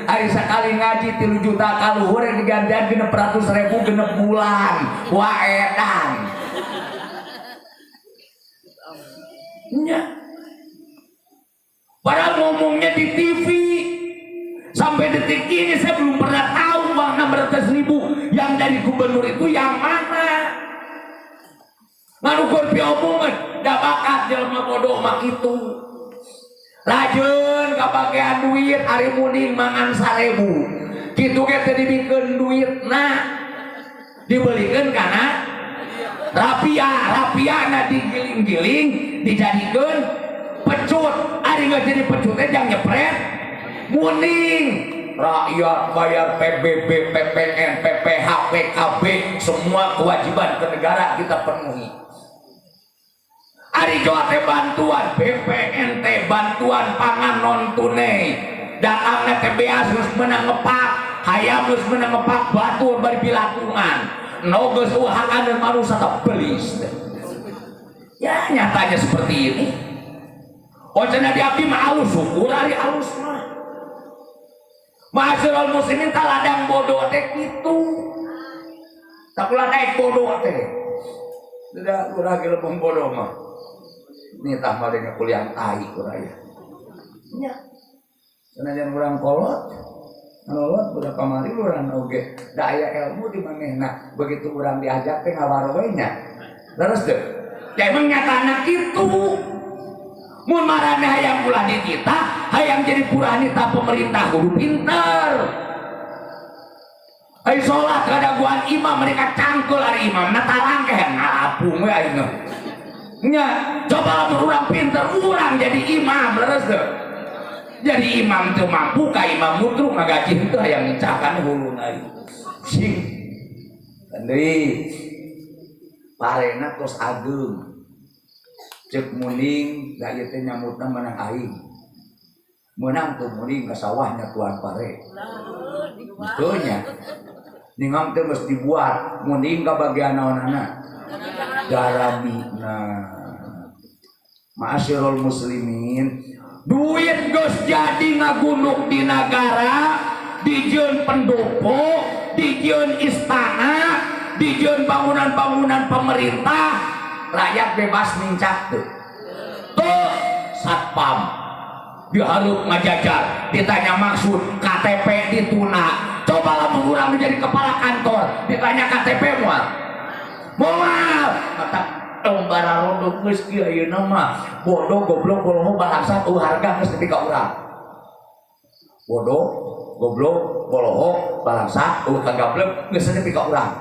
ari sakali ngaji 3 juta kaluhur digantian 600.000 genep bulan. Wah edan. Nya. Padahal ngomongnya di TV. Sampai detik ini saya belum pernah tahu uang 600.000 yang dari gubernur itu yang mana. Nganukur piomongan, da bakat jelema bodoh mah kitu. Lajeun kabagean duit ari muning mangan 1.000. Kitu ge teh dibikeun duitna. Dibelikeun kana rapiahna digiling-giling dijadikeun pecut. Ari geus jadi pecutnya jang nyepret muning. Rakyat bayar PBB, PPN, PPH, PKB, semua kewajiban ke negara kita penuhi. Ari Jawa teh bantuan BPN teh bantuan pangan non tunai. Datangna teh beas geus meunang ngepak, hayam geus meunang ngepak batur bari bilatungan. No geus uhakan manusia tak belis. Ya nyatanya seperti ini. Oh cenah di abdi mah alus syukur ari alus mah. Ma'asyiral muslimin taladang bodoh teh kitu. Tak ulah naik bodoh teh. Tidak urang ge leupeung bodoh mah. Ini tah mah dengan kuliah tai kuraya. Nya. Sanajan urang kolot, nolot budak kamari urang oge. Da aya ilmu di manehna. Begitu urang diajak teh ngawaroe nya. Leres teu? Ya emang nyatana kitu. Mun marane hayang ulah di kita, hayang jadi puranita pemerintah kudu pinter. Ai salat kadaguan imam mereka cangkeul ari imam na tarang keh ngapung we ayeuna. nya coba urang pinter urang jadi imam leres deh. Jadi imam tuh mampu ka imam mutruk ngagaji teu hayang ngecakan huluna sing deui parena tos ageung cek muning da ieu teh nyamutna menang aing menang tuh muning ka sawahnya tuan pare kitu nya ningam teh geus dibuat muning ka bagian naonana garamina ma'asyiral muslimin duit geus jadi ngagunduk di negara dijieun pendopo dijieun istana dijieun bangunan-bangunan pemerintah rakyat bebas mincak tuh satpam diharuk ngajajar ditanya maksud KTP dituna coba lamun urang menjadi kepala kantor ditanya KTP moal kata bara rondo geus kieu ayeuna mah bodoh goblok boloho balangsat harga geus nepi ka urang bodoh goblok boloho balangsat kagablek geus nepi ka urang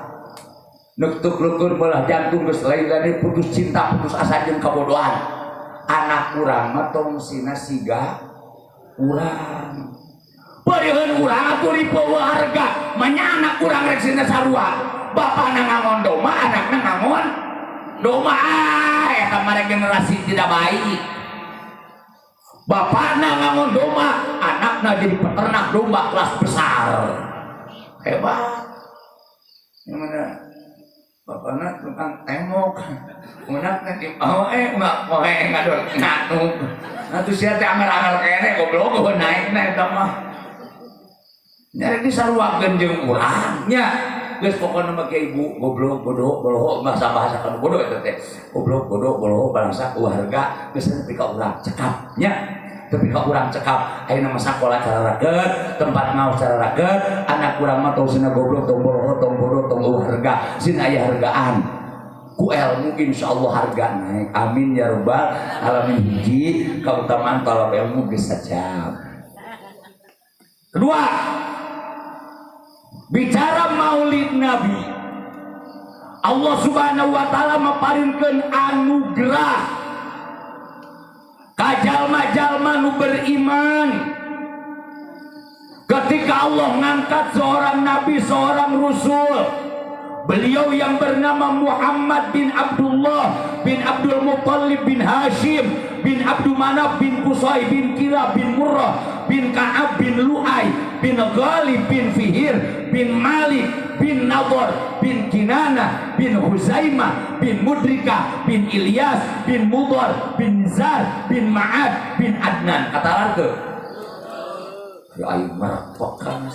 nektuk-nektur belah jantung geus lain-lain putus cinta putus asa jeung kabodohan anak urang mah tong sina siga urang beureun urang atuh dipeueuh harga manya anak urang rek sina sarua bapana ngangon doma anakna ngangon doma eta mah generasi tidak baik bapakna ngangon doma anakna jadi peternak domba kelas besar hebat yang mana bapakna tukang tembok anakna di ngadol ngatuk atuh sia teh anger-anger kene goblok naikna eta mah nyari disaruakeun jeung urang nya geus pokona mah kieu ibu goblok bodoh boloho bahasa kana bodoh eta teh goblok bodoh boloho balangsa harga geus nepi ka urang cekap nya tepi ka urang cekap ayeuna mah sakola cara raket tempat ngaos cara raket anak urang mah tong sina goblok tong boloho tong bodoh tong harga sina aya hargaan ku ilmu insyaallah harga naik amin ya rabbal alamin hiji kautamaan talab ilmu geus sajam kedua bicara maulid Nabi Allah subhanahu wa ta'ala maparinkeun anugerah ka jalma-jalma nu beriman ketika Allah ngangkat seorang nabi seorang rasul beliau yang bernama Muhammad bin Abdullah bin Abdul Muttalib bin Hashim bin Abdul Manaf bin Qusay bin Kilab bin Murrah bin Ka'ab bin Lu'ay bin Ghalib bin Fihir bin Malik bin Nadhr bin Kinana bin Huzaimah bin Mudrika bin Ilyas bin Mudhar bin Zar bin Ma'ad bin Adnan kata larke ya aing mah pokan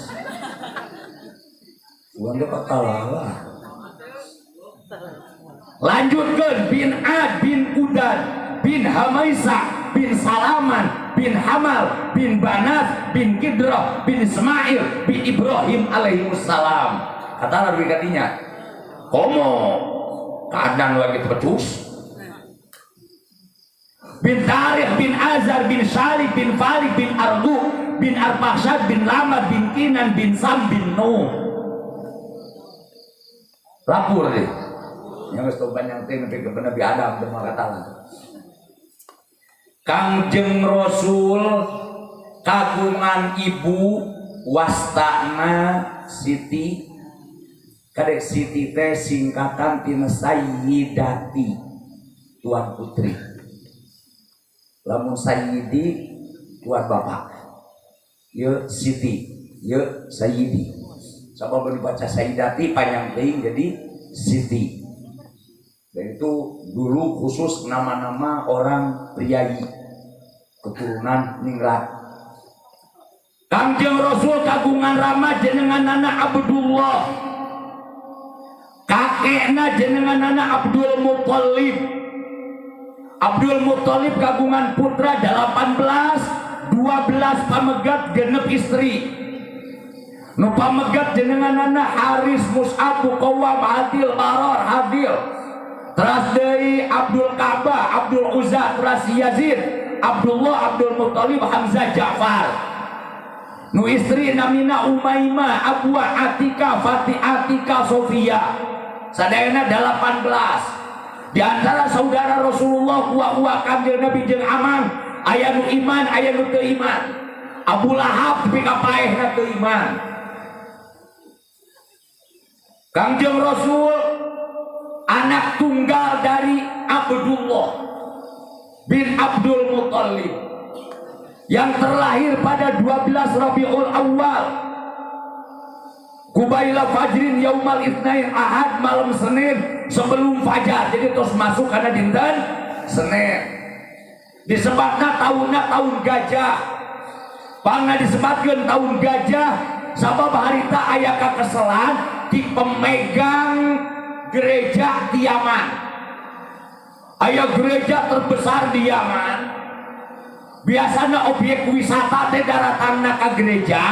uang dia pakalalah lanjutkan bin Ad bin Udan bin Hamaisa bin Salaman bin Hamal bin Banas bin Kidrah bin Ismail bin Ibrahim alaihissalam kata lebih katinya komo kadang lagi pecus bin Tarikh bin Azar bin Syarif bin Farid bin Ardu bin Arpahsyad bin Lamad bin Kinan bin Sam bin Nuh lapur deh yang geus banyak teh nepi ka Nabi Adam teh katalan Kangjeng Rasul kagungan ibu wastana Siti kadek Siti teh singkatan tina Sayyidati tuan putri lamun Sayyidi tuan bapak ye Siti ye Sayyidi sabab dibaca Sayyidati panjang teuing jadi Siti. Dan itu dulu khusus nama-nama orang priayi keturunan ningrat. Kangjeng Rasul kagungan rama jenengan anak Abdullah, kakekna jenengan anak Abdul Muttalib. Abdul Muttalib kagungan putra 18, 12 pamegat genep istri. Nu pamegat jenengan anak Haris, Mus'ab, Muqawwam, Adil, Baror, Adil. Teras dari Abdul Ka'bah, Abdul Uzza, teras Yazid, Abdullah, Abdul Muttalib, Hamzah, Ja'far. Nu istri namina Umaymah, Abwa, Atika, Fatih, Atika, Sofia. Sadayana 18. Di antara saudara Rasulullah kuah Kanjeng Nabi jeung Amang aya nu iman aya nu teu iman. Abu Lahab tapi kapaehna teu iman. Kanjeng Rasul anak tunggal dari Abdullah bin Abdul Muthalib yang terlahir pada 12 Rabiul Awal Kubaila Fajrin Yaumal Itsnain Ahad malam Senin sebelum fajar, jadi terus masuk karena dinten Senin. Disebutna tahunna tahun gajah, pangna disebutkeun tahun gajah sabab harita aya kakeselan di pemegang gereja di Yaman. Aya gereja terbesar di Yaman. Biasanya objek wisata teh daratangna ka gereja.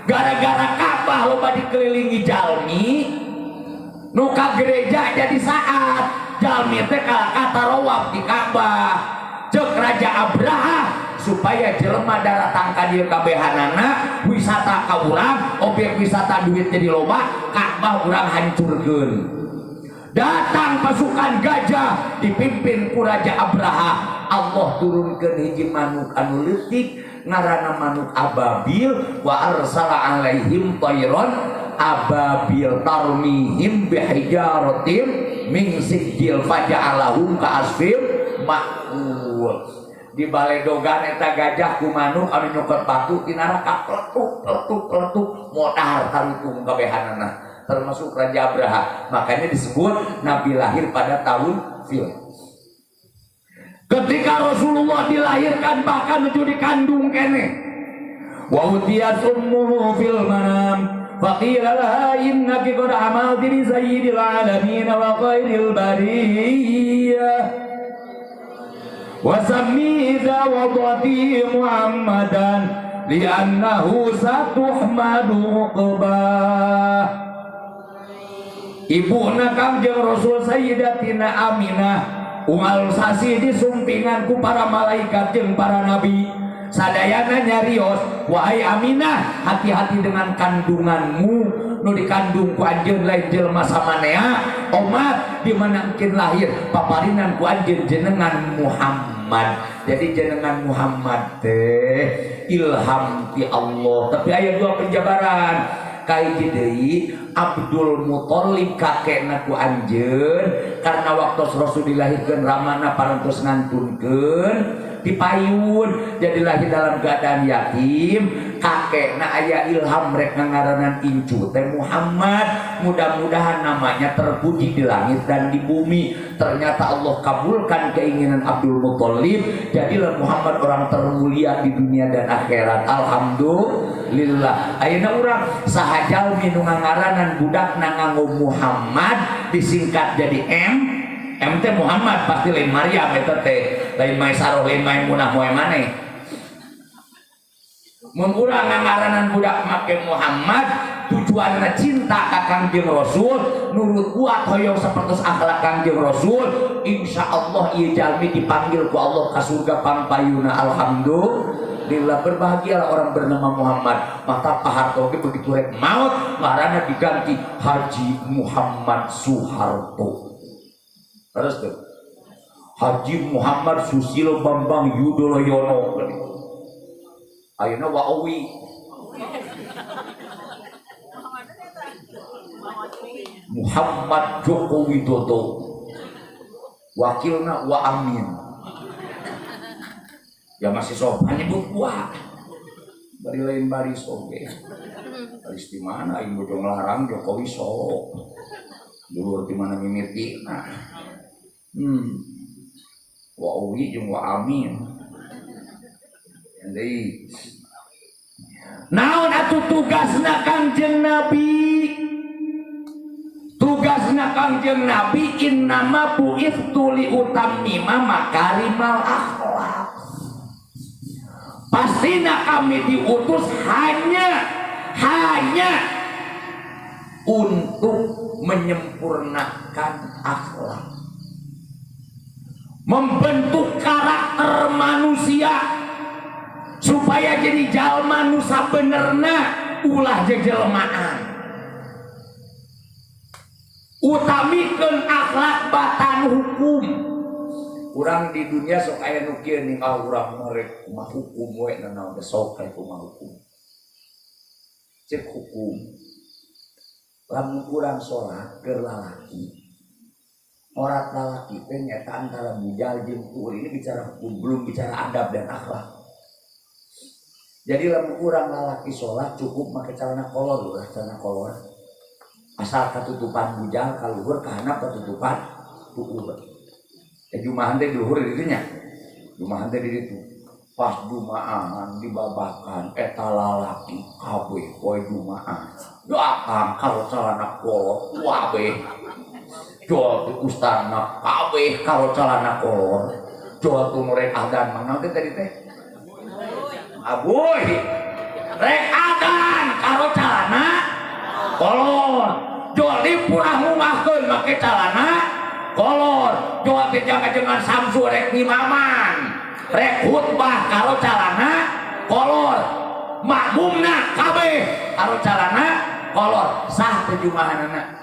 Gara-gara Ka'bah loba dikelilingi jalmi, nu ka gereja jadi saat jalmi teh katarawaf di Ka'bah. Cek Raja Abraha supaya jelema daratang ka dieu kabehanana wisata ka urang, objek wisata duit jadi loba, Ka'bah urang hancurkeun. Datang pasukan gajah dipimpin ku Raja Abraha. Allah turunkeun hiji manuk anu leutik ngaranna manuk ababil wa arsala alaihim tayron ababil tarmihim bihijaratin min sijil faja'alahum ka'asfir ma'kul. Di baledogan eta gajah ku manuk anu nyokot batu tinara kapletuk modar tarutung kabehanana termasuk Raja Abraha. Makanya disebut Nabi lahir pada tahun Fil. Ketika Rasulullah dilahirkan bahkan itu dikandung kene. Wa utiyat ummuhu fil manam faqila laha innaki qad amalti bi sayyidil alamin wa khairil bariyah wa sammi idza wadati Muhammadan li'annahu satuhmadu uqbah. Ibuna Kangjeng Rasul Sayyidatina Aminah unggal sasi disumpingan ku para malaikat jeung para nabi. Sadayana nyarios, wahai Aminah, hati-hati dengan kandunganmu. Nu dikandung ku anjeun lain jelema samanea, omat di mana engkeun lahir paparinan ku anjeun jenengan Muhammad. Jadi jenengan Muhammad teh ilham ti Allah. Tapi aya dua penjabaran. Kaiji deui Abdul Muthalib kakekna ku anjeun karena waktu Rasul dilahirkeun ramana parantos ngantunkeun dipayun jadi lahir dalam keadaan yatim. Kakekna aya ilham rek ngaranan incu teh Muhammad, mudah-mudahan namanya terpuji di langit dan di bumi. Ternyata Allah kabulkan keinginan Abdul Muthalib, jadilah Muhammad orang termulia di dunia dan akhirat. Alhamdulillah. Ayeuna urang sahajal nu ngangaranan budakna nganggo Muhammad disingkat jadi M teh Muhammad pasti lain Maryam eta teh, lain Maisaroh, lain Maimunah, moe maneh. Mun urang ngangaranan budak make Muhammad tujuanna cinta ka Kangjeng Rasul, nurut kuat hoyong sapertos akhlak Kangjeng Rasul, insyaallah ieu jalmi dipanggil ku Allah ka surga pampayuna. Alhamdulillah. Berbahagialah orang bernama Muhammad. Maka Pak Harto begitu rek maut ngaranna diganti Haji Muhammad Soeharto. Terus tuh Haji Muhammad Susilo Bambang Yudhoyono. Ayeuna Wa'awi. Muhammad Joko Widodo. Wakilna Wa Amin. Ya masih sopan nyebut gua. Bari lain baris oge. Baris di mana aing bojo nglarang Jokowi sok. Dulur di mana mimitina. Wa'awi jeung Wa Amin. Deui. Naon atuh tugasna Kangjeng Nabi? Tugasna Kangjeng Nabi innama bu'itsu li utammima makarimal akhlak. Pastina kami diutus hanya untuk menyempurnakan akhlak, membentuk karakter manusia supaya jadi jalma nu sabenerna ulah jejelmaan. utamikeun akhlak batan hukum. Urang di dunia sok aya nu kieu ninggal urang merek kumaha hukum we naon sok aya kumaha hukum. Cek hukum. Lamun urang salat keur lalaki. Orat lalaki teh nyata antara bujal jeung tuul. Ini bicara hukum, belum bicara adab dan akhlak. Jadi lamun urang lalaki salat cukup make celana kolor ulah celana kolor. Asal katutupan bujal kaluhur kana katutupan tuul. Jumahan teh di luhur di dinya. Jumahan teh di ditu. Pas jumaahan dibabakan eta lalaki kabeh poe jumaah. Doakan kalau celana kolor kabeh. Jual tu ustana kabeh kalau celana kolor. Jual tu rek adan mana teh tadi teh? Aboy. Rek adan kalau celana kolor. Jual di purah ngumahkeun make celana kolor. Jual teh jangan samsu rek imaman. Rek khutbah kalau celana kolor. Makmumna kabeh kalau celana kolor. Sah teh jumahanana.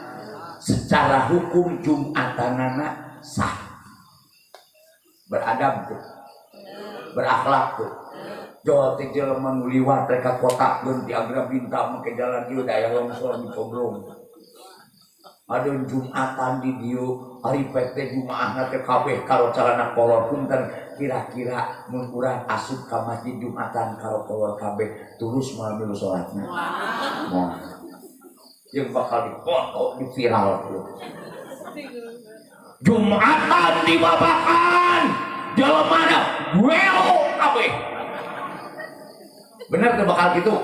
Secara hukum jumatanana sah. Beradab tuh. Berakhlak tuh. Jual teh jelema nu liwat rek kotakkeun di Agra Bintang make jalan ieu daya longsor di Coblong. Adeun jumatan di dieu hari PT jumaahna teh kabeh karo celana kolor punten kira-kira mun urang asup ka masjid jumatan karo kolor kabeh tulus moal milu salatna. Moal. Yang bakal dipoto di viral tuh. Jumatan dibabakan jelemana weo kabeh. Bener tuh bakal gitu.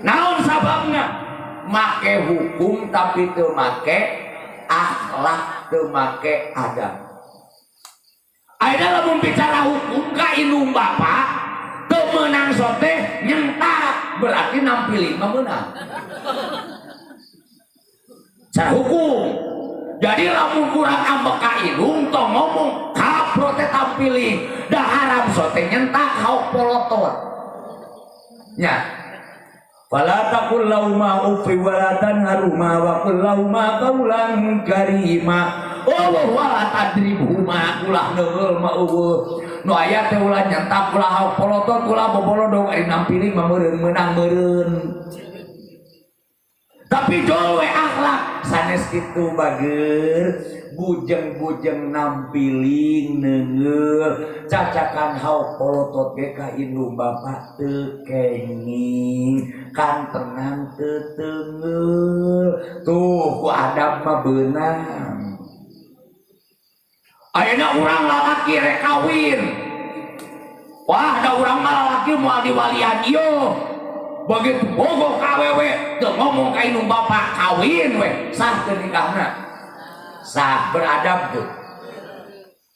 Naon sababna? Make hukum tapi teu make akhlak, teu make adab. Ayeuna lamun bicara hukum ka indung bapak teu meunang sote nyentak berarti nampilin mah meunang. Cara hukum. Jadi lamun kurang ambek ka indung tong ngomong kapro teh tampilin da haram sote nyentak hauk polotot. Nya fala taqul lauma ufi walatan haruma wa qul lauma qaulan karima. Oh wala tadribhuma ulah neul ma eueuh. Nu aya teh ulah nyentak ulah hauk polotot ulah bobolodong ari nampilin mah meureun meunang meureun. Tapi jol we akhlak sanes kitu bageur bujeng-bujeng nampiling neungeul cacakan hauk polotot ge ka indung bapak teu kenging kantengan teu teungeul tuh ku adab mah beunang. Ayeuna urang lalaki rek kawin wah da urang mah lalaki moal diwalian ieu begitu bogoh ka awewe teu ngomong ka indung bapak kawin we sah teu nikahna. Sah beradab tuh.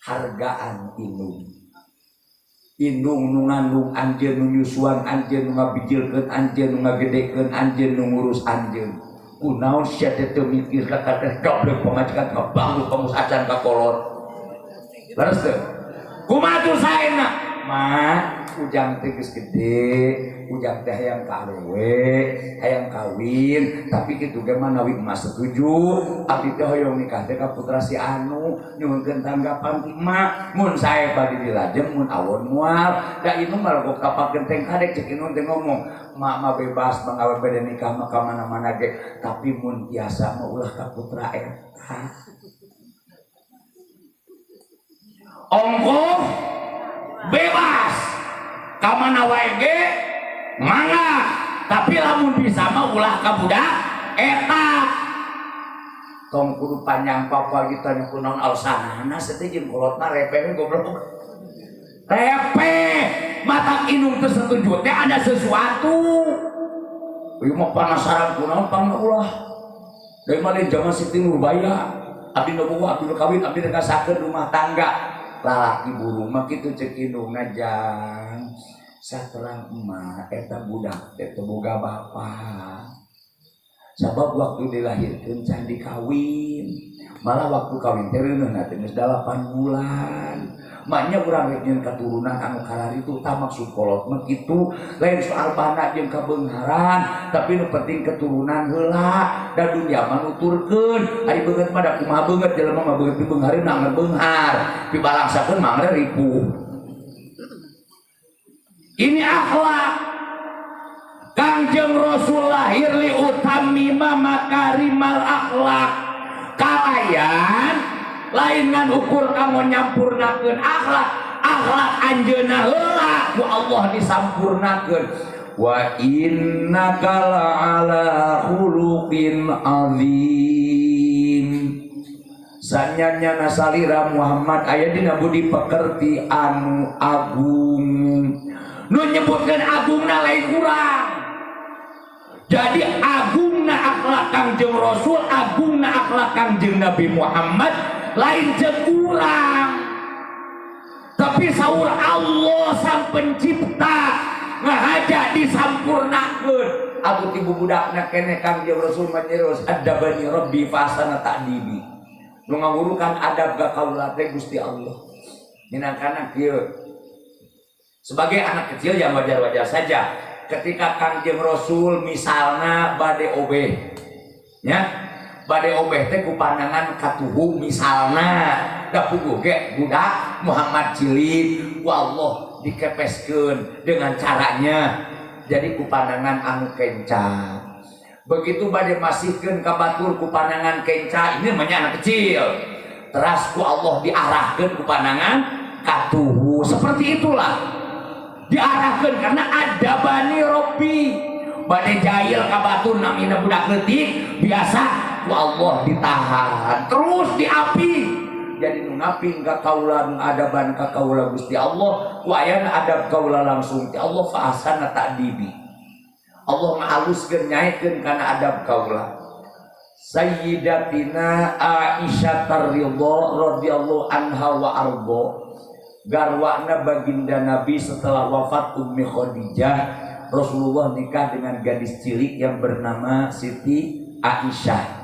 Hargaan indung. Indung nu ngandung anjeun nu nyusuan anjeun nu ngabijilkeun anjeun nu ngagedekeun anjeun nu ngurus anjeun. Kunaon sia teh teu mikir ka teh goblok pamajikan ngebangun pengus acan ka kolot. Leres teu? Kumaha tuh saena? Mak, ujang teh geus gede, ujang teh hayang kawewe, hayang kawin, tapi kitu ge mah nawi emas setuju, abdi teh hoyong nikah teh ka putra si anu, nyuhunkeun tanggapan emak, mun sae bade dilajeng mun awon moal, da inu mah rokok kapak genteng kadek cek inu teh ngomong, mak mah bebas bangawe bade nikah mah ka mana-mana ge, tapi mun biasa mah ulah ka putra eta. Ongkoh bebas kamana wae ge mangga tapi lamun bisa mah ulah ka budak eta tong kudu panjang papa kita nya kunaon alsanana seteh jeung kolotna repe goblok repe mata indung teu setuju teh ada sesuatu ieu mah panasaran kunaon pang ulah dari mana zaman Siti Nurbaya abdi nu boga abdi nu kawin abdi ngasakeun rumah tangga lalaki burung mah kitu cek indung ngajang saterang emak eta budak teh teu boga bapa sabab waktu dilahirkeun can dikawin malah waktu kawin teh reuneuhna teh geus 8 bulan maknya urang jeung katurunan anu karari itu tah maksud kolot mah kitu lain soal bana jeung kabeungharan tapi nu penting keturunan heula da dunya mah nuturkeun ari beungeut mah da kumaha beungeut jelema mah beungeut beunghareun mah beunghar pibalangsakeun mah ripuh. Ini akhlak. Kangjeng Rasul lahir li utamima makarimal akhlak. Kalayan lain ngan ukur kamu nyampurnakeun akhlak. Akhlak anjeunna heula ku Allah disampurnakeun. Wa innaka la'ala khuluqin azim. Sanyanya nasalira Muhammad aya dina budi pekerti anu agung. Nu nyebutkeun agungna lain urang. Jadi agungna akhlak Kangjeng Rasul, agungna akhlak Kangjeng Nabi Muhammad lain jeung urang. Tapi saur Allah sang pencipta ngahaja disampurnakeun. Abu ti bubudakna keneh Kangjeng Rasul menyeros adabani rabbi fasana ta'dibi. Nu ngagurukan adab ka kaula teh Gusti Allah. Minangkana kieu. Sebagai anak kecil yang wajar-wajar saja. Ketika Kangjeng Rasul misalna bade obeh, ya bade obeh teh ku pandangan katuhu misalna da puguh ge budak Muhammad cilik ku Allah dikepeskeun dengan caranya jadi ku pandangan anu kenca. Begitu bade masihkeun ka batur ku pandangan kenca ini namanya anak kecil. Teras ku Allah diarahkeun ku pandangan katuhu. Seperti itulah diarahkan karena ada bani Robbi bani jahil kabatur namina budak leutik biasa ku Allah ditahan terus diapi jadi nu ngaping ka kaula nu adaban ka kaula Gusti Allah ku aya adab kaula langsung ti Allah fa ahsana ta'dibi Allah ngahaluskeun nyaetkeun kana adab kaula. Sayyidatina Aisyah radhiyallahu anha wa arda garwana baginda Nabi setelah wafat Ummi Khadijah, Rasulullah nikah dengan gadis cilik yang bernama Siti Aisyah.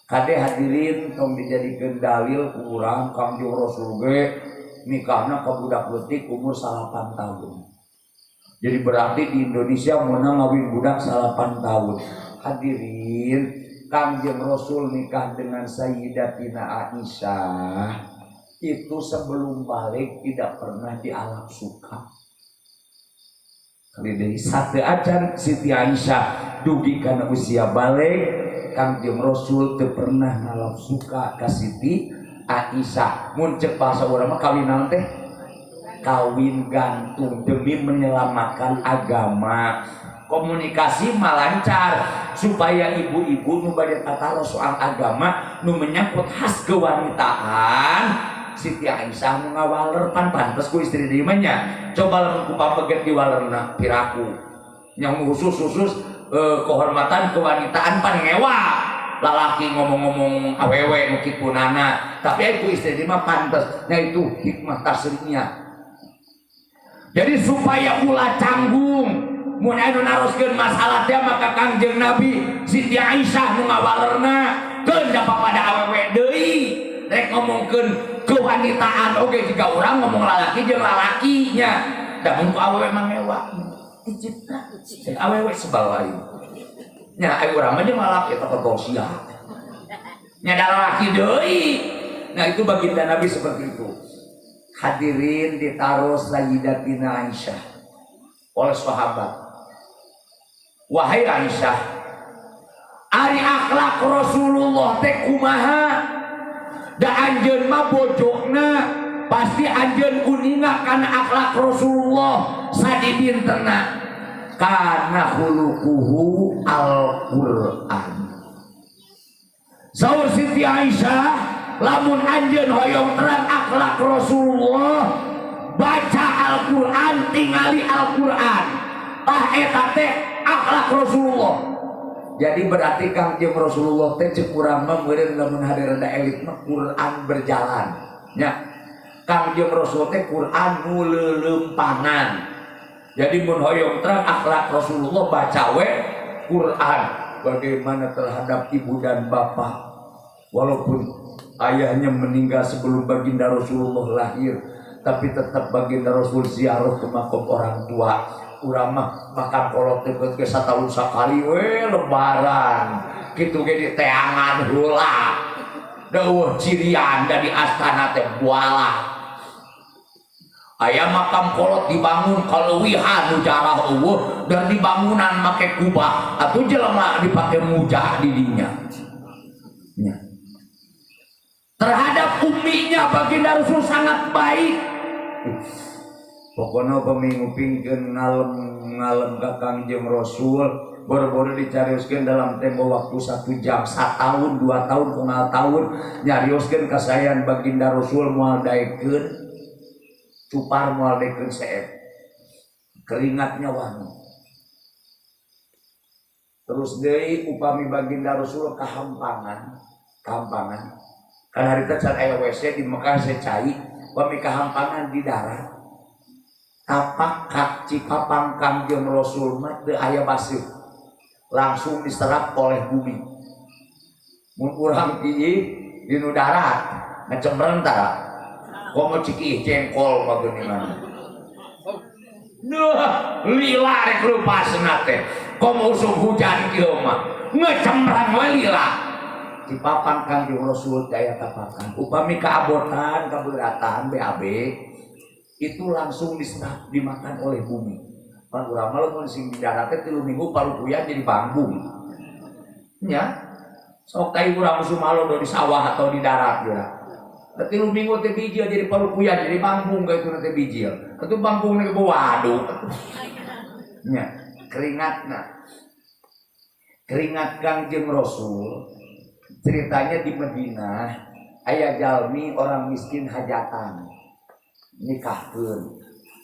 Kade hadirin tong dijadikeun dalil urang Kangjeng Rasul ge nikahna ka budak leutik umur 8 tahun. Jadi berarti di Indonesia meunang ngawin budak 8 tahun. Hadirin, Kangjeng Rasul nikah dengan Sayyidatina Aisyah itu sebelum balik tidak pernah dialap suka. Kali dari satu ajan Siti Aisyah dugi karena usia balik Kangjeng Rasul teu pernah ngalap suka ka Siti Aisyah. Mun ceuk bahasa urang mah kawinan teh kawin gantung demi menyelamatkan agama. Komunikasi malancar supaya ibu-ibu nu bade tataro soal agama nu menyangkut khas kewanitaan. Siti Aisyah nu ngawaler pan pantes ku istri di nya. Coba lamun ku papeget di walerna piraku. Yang khusus kehormatan kewanitaan pan ngewa. Lalaki ngomong-ngomong awewe nu kitunana, tapi ku istri di mah pantes. Nah itu hikmah tasrifnya. Jadi supaya ulah canggung mun anu naroskeun masalah teh maka Kangjeng Nabi Siti Aisyah nu ngawalerna keun da pada awewe deui rek ngomongkeun kewanitaan oge jika orang ngomong lalaki jeung lalakinya da mun awewe mah mewah icipna cek awewe sebal lain nya aya urang mah jeung lalaki eta sia nya da lalaki deui. Nah itu baginda Nabi seperti itu. Hadirin ditaruh Sayyidatina Aisyah oleh sahabat. Wahai Aisyah, ari akhlak Rasulullah teh kumaha? Da anjeun mah bojogna pasti anjeun kuninga kana akhlak Rasulullah sadidintena kana khuluquhu al-Qur'an. Saur Siti Aisyah, lamun anjeun hoyong terang akhlak Rasulullah baca Al-Qur'an tingali Al-Qur'an tah eta teh akhlak Rasulullah. Jadi berarti Kangjeng Rasulullah teh cek urang mah meureun lamun hadirna elit mah Quran berjalan nya. Kangjeng Rasul teh Quran nu leuleumpanan. Jadi mun hoyong terang akhlak Rasulullah baca we Quran bagaimana terhadap ibu dan bapak walaupun ayahnya meninggal sebelum baginda Rasulullah lahir, tapi tetap baginda Rasul ziarah ke makam orang tua. Urang mah makam kolot teh ke satahun sakali we lebaran kitu ge diteangan heula deueuh cirian dari astana teh bualah aya makam kolot dibangun kaleuwihan nu jarah eueuh dan dibangunan make kubah atuh jelema dipake muja di dinya nya terhadap umminya baginda Rasul sangat baik. Pokoknya pemingupingkeun ngalem ka Kangjeng Rasul boro-boro dicarioskeun dalam tempo waktu 1 jam, 1 tahun, 2 tahun, 1 tahun nyarioskeun kasayan baginda Rasul moal daekeun cupar moal daekeun seet keringatnya wangi. Terus deui upami baginda Rasul kahampangan kan harita can aya WC di Mekah secai upami kahampangan di darat tapak kak Cikapang Kangjeng Rasul mah teu aya baseuh langsung diserap oleh bumi. Mun urang ieu di nu darat ngecemreng tara komo ciki jengkol bageuningan nah lila rek lupasna teh komo usum hujan kieu mah ngecemreng we lila Cikapang Kangjeng Rasul daya tapakan upami kaabotan kabeuratan BAB itu langsung diserap dimakan oleh bumi. Pan urang mah lamun sing di darat teh 3 minggu parupuyan jadi bambung. Nya. Sok tai urang sumalo di sawah atau di darat geura. 3 minggu teh bijil jadi parupuyan jadi bambung ka itu teh bijil. Atuh bambung ge waduk. Nya, keringatna. Keringat Kangjeng Rasul ceritanya di Madinah aya jalmi orang miskin hajatan. Nikahkeun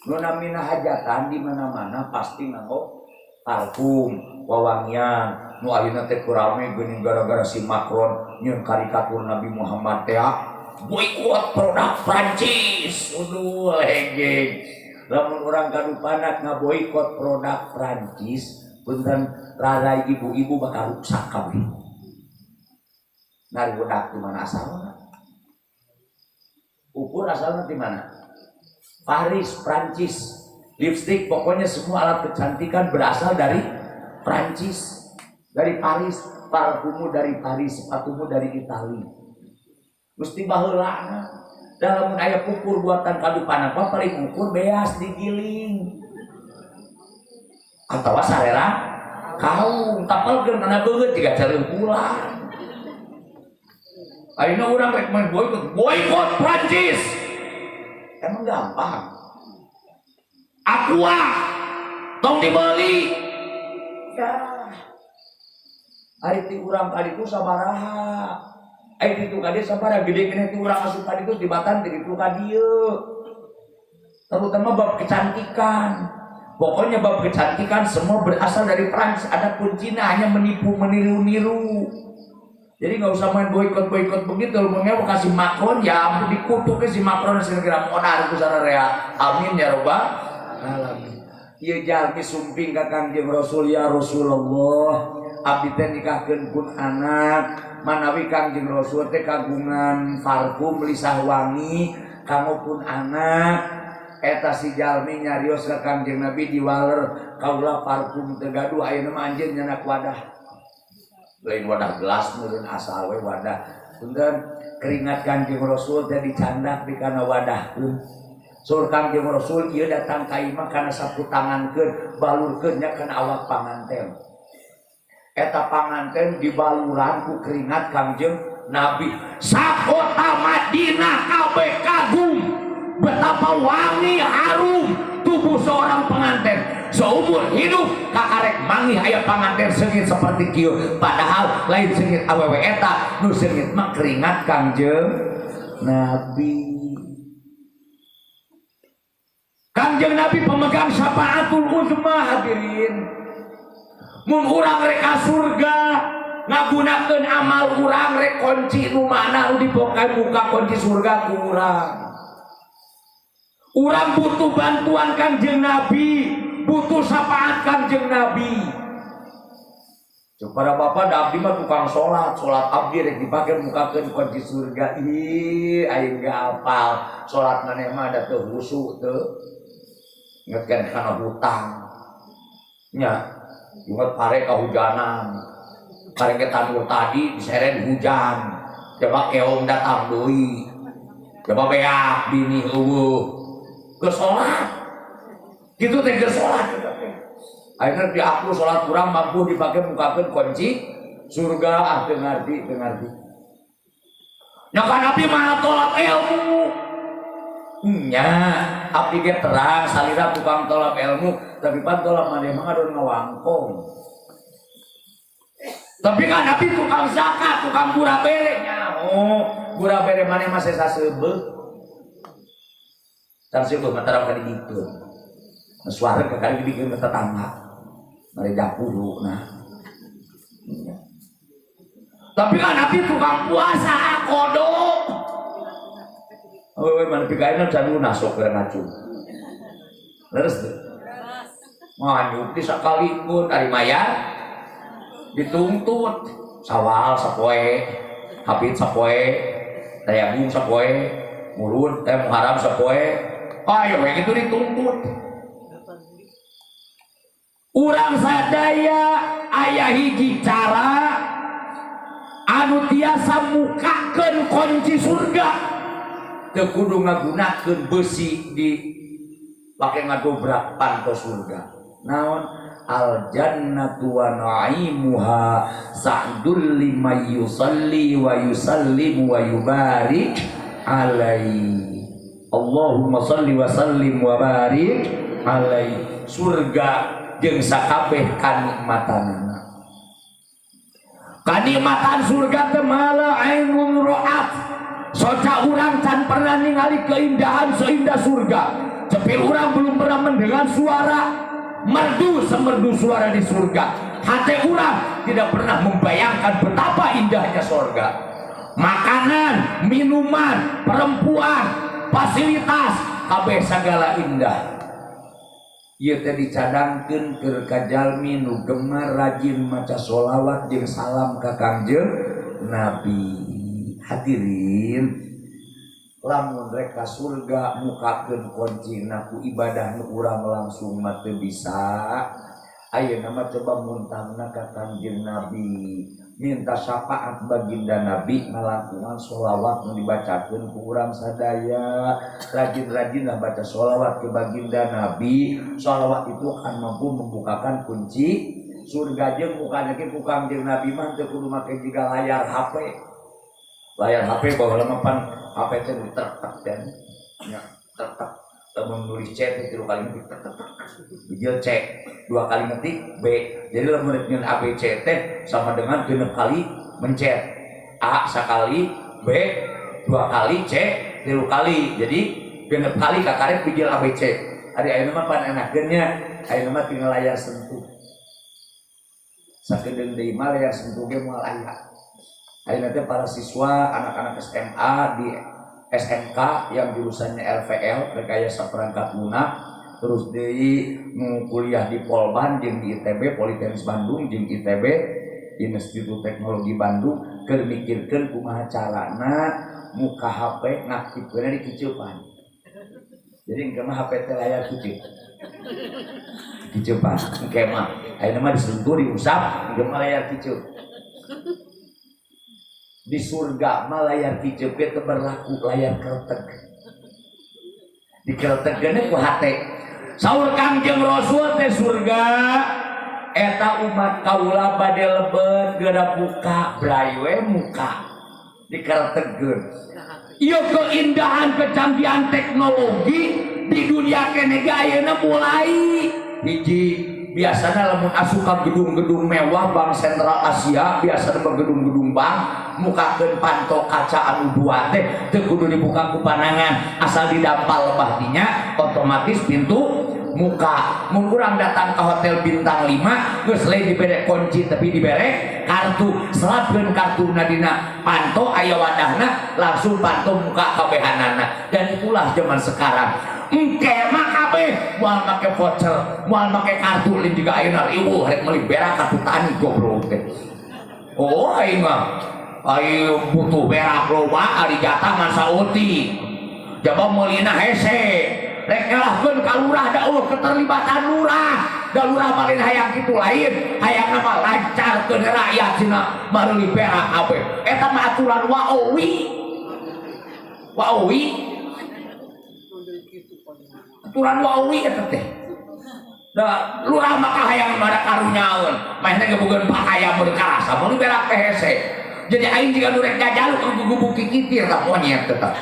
nu namina hajatan di mana-mana pasti nganggo parfum wawangian nu ayeuna teh kurame geuning gara-gara si Macron nyeun karikatur Nabi Muhammad teh boikot produk Prancis uduh legeng lamun urang kadupanak ngaboikot produk Prancis punten rarai ibu-ibu bakal rusak kabeh nari budak di mana asalna ukur asalna di mana Paris, Prancis, lipstick, pokoknya semua alat kecantikan berasal dari Prancis, dari Paris, parfummu dari Paris, sepatumu dari Italia. Mesti baheula dalam aya pukur buatan kadupan apa paling ukur beas digiling. Atawa sarera kaum tapalkeun kana beungeut jiga careuh bulan. Ayeuna urang rek main boikot Prancis. Emang gampang. Aqua tong dibeli. Ya. Ari ti urang kali itu sabaraha. Ari itu kade sabaraha gede kene ti urang asup kali itu tibatan ti ditu ka dieu. Terutama bab kecantikan. Pokoknya bab kecantikan semua berasal dari Prancis. Adapun Cina hanya menipu meniru-niru. Jadi nggak usah main boikot begitu. Lumangnya mau kasih Macron ya ampun dikutuk ke si Macron segera monar ku sararea. Amin ya robbal alamin. Ieu jalmi sumping ka Kangjeng Rasul ya Rasulullah. Abdi teh nikahkeun pun anak manawi Kangjeng Rasul teh kagungan parfum lisah wangi kanggo pun anak. Eta si jalmi nyarios ka Kangjeng Nabi diwaler kaula parfum teu gaduh ayeuna mah anjeun nyanak wadah. Lain wadah gelas meureun asal we wadah. Punten keringat Kangjeng Rasul teh dicandak di kana wadahkeun. Sur Kangjeng Rasul ieu datang ka imah kana saputangankeun, balurkeun nya kana awak panganten. Eta panganten dibaluran ku keringat Kangjeng Nabi. Sakota Madinah kabeh kagum betapa wangi harum tubuh seorang pengantin. Seumur hidup kakarek manggih aya panganten seungit seperti kieu padahal lain seungit awewe eta nu seungit mah keringat Kangjeng Nabi. Kangjeng Nabi pemegang syafaatul uzma hadirin. Mun urang rek ka surga ngagunakeun amal urang rek kunci nu mana nu dipokai buka kunci surga ku urang. Urang butuh bantuan Kangjeng Nabi, butuh syafaat Kangjeng Nabi. Para bapak da abdi mah tukang sholat abdi rek dipake mukakeun kunci surga. Ih, aing gak apal. Sholat maneh mah ada teu husu teu. Ingetkeun kana hutang. Nya, inget pare kahujanan. Pare ke tandur tadi diseret hujan. Coba keong datang deui. Coba beak bini eueuh. Ke sholat. Kitu teh ke sholat. Akhirnya diaku sholat kurang mampu dipakai mukakeun kunci surga. Teu ngarti. Nya kan abdi mah tolak ilmu. Nya abdi ge terang salira tukang tolak ilmu, tapi pan tolak maneh mah aduh ngawangkong. Tapi kan abdi tukang zakat, tukang gura bere nya. Oh, gura bere maneh mah sesa seubeuh. Tar seubeuh mah tarang ka didikeun. Suara ke kali dibikeun tetangga. Mari dapuru nah. Tapi kan abdi tukang puasa kodok. Mana pikaina can lunasok keur ngacung. Leres teu? Manyuk di sakalipun ari mayar dituntut sawal sapoe, hapit sapoe, tayamum sapoe, murud muharam sapoe. Ayo we kitu dituntut. Urang sadaya aya hiji cara anu tiasa mukakeun kunci surga. Teu kudu ngagunakeun besi di pake ngadobrak panto surga. Naon al jannatu wa na'imuha sa'dul liman yusalli wa yusallim wa yubarik alaihi. Allahumma salli wa sallim wa barik alaihi. Surga jeung sakabeh kanikmatanna. Kanikmatan surga teh mala ainun ra'at. Soca urang can pernah ningali keindahan seindah surga. Cepil urang belum pernah mendengar suara merdu semerdu suara di surga. Hati urang tidak pernah membayangkan betapa indahnya surga. Makanan, minuman, perempuan, fasilitas, kabeh sagala indah. Ieu teh dicadangkeun keur ka jalmi nu gemar rajin maca sholawat jeung salam ka Kangjeng Nabi. Hadirin, lamun rek ka surga mukakeun kuncina ku ibadah nu urang langsung mah teu bisa. Ayeuna mah coba muntahna ka Kangjeng Nabi, minta syafaat baginda Nabi ngalangkungan sholawat nu dibacakeun ku urang sadaya. Rajin-rajinlah baca sholawat ke baginda Nabi. Sholawat itu akan mampu membukakan kunci surga. Jeung mukana ge ku Kangjeng Nabi mah teu kudu make jiga layar HP. Layar HP bawa lemapan HP teh ditertek dan nya tertek. Lamun nulis C teh 3 kali ngetik tek. Bijil C 2 kali ngetik B. Jadi lamun ngeun ABC teh sama dengan 6 kali mencet. A sakali, B 2 kali, C 3 kali. Jadi 6 kali kakarep bijil ABC. Ari ayeuna mah pan enakeun nya, ayeuna mah tinggal layar sentuh. Sakedeung deui mah layar sentuh ge moal aya. Ayeuna teh para siswa anak-anak SMA di SMK yang jurusannya LVL rekayasa perangkat lunak, terus deui nu kuliah di Polban jeung di ITB Politeknik Bandung jeung ITB Institut Teknologi Bandung keur mikirkeun kumaha carana muka HP ngaktifkeunna di kiceupan. Jadi engke mah HP teh layar kiceup. Kiceupan engke mah ayeuna mah disentuh diusap engke mah layar kiceup. Di surga mah layar kiceup teh berlaku layar kretek. Dikretegkeun ku hate. Saur Kangjeng Rasul teh surga eta umat kaula bade lebet geura buka brai we muka. Dikretegkeun. Ieu keindahan kecanggihan teknologi di dunia kene ge ayeuna mulai hiji. Biasanya lamun asuka gedung-gedung mewah Bank Sentral Asia, biasanya gedung-gedung bank mukakeun panto kaca anu dua teh teu kudu dibuka ku panangan, asal didampal lebah dinya otomatis pintu muka. Mun urang datang ke hotel bintang 5 geus lain dibere kunci tapi dibere kartu, selapkeun kartuna dina panto aya wadahna langsung panto muka kabehanana. Dan itulah zaman sekarang. engke mah kabeh moal make voucher moal make kartu lain juga ayeuna riweuh rek meuli berak ka tani goblok teh. Oh aing mah aing butuh berak loba ari jatah mah sauti coba meulina hese rek nyalahkeun ka lurah da keterlibatan lurah da lurah malin hayang kitu lain hayang mah lancarkeun rakyat cenah meuli berak kabeh eta mah aturan waowi aturan waowi eta teh da lurah maka hayang mada karunyaeun mah teh geubeun pakaya berkarasa mun berak teh hese jadi aing jiga nu rek jajaluk gugubuk kikitir ka monyet tetep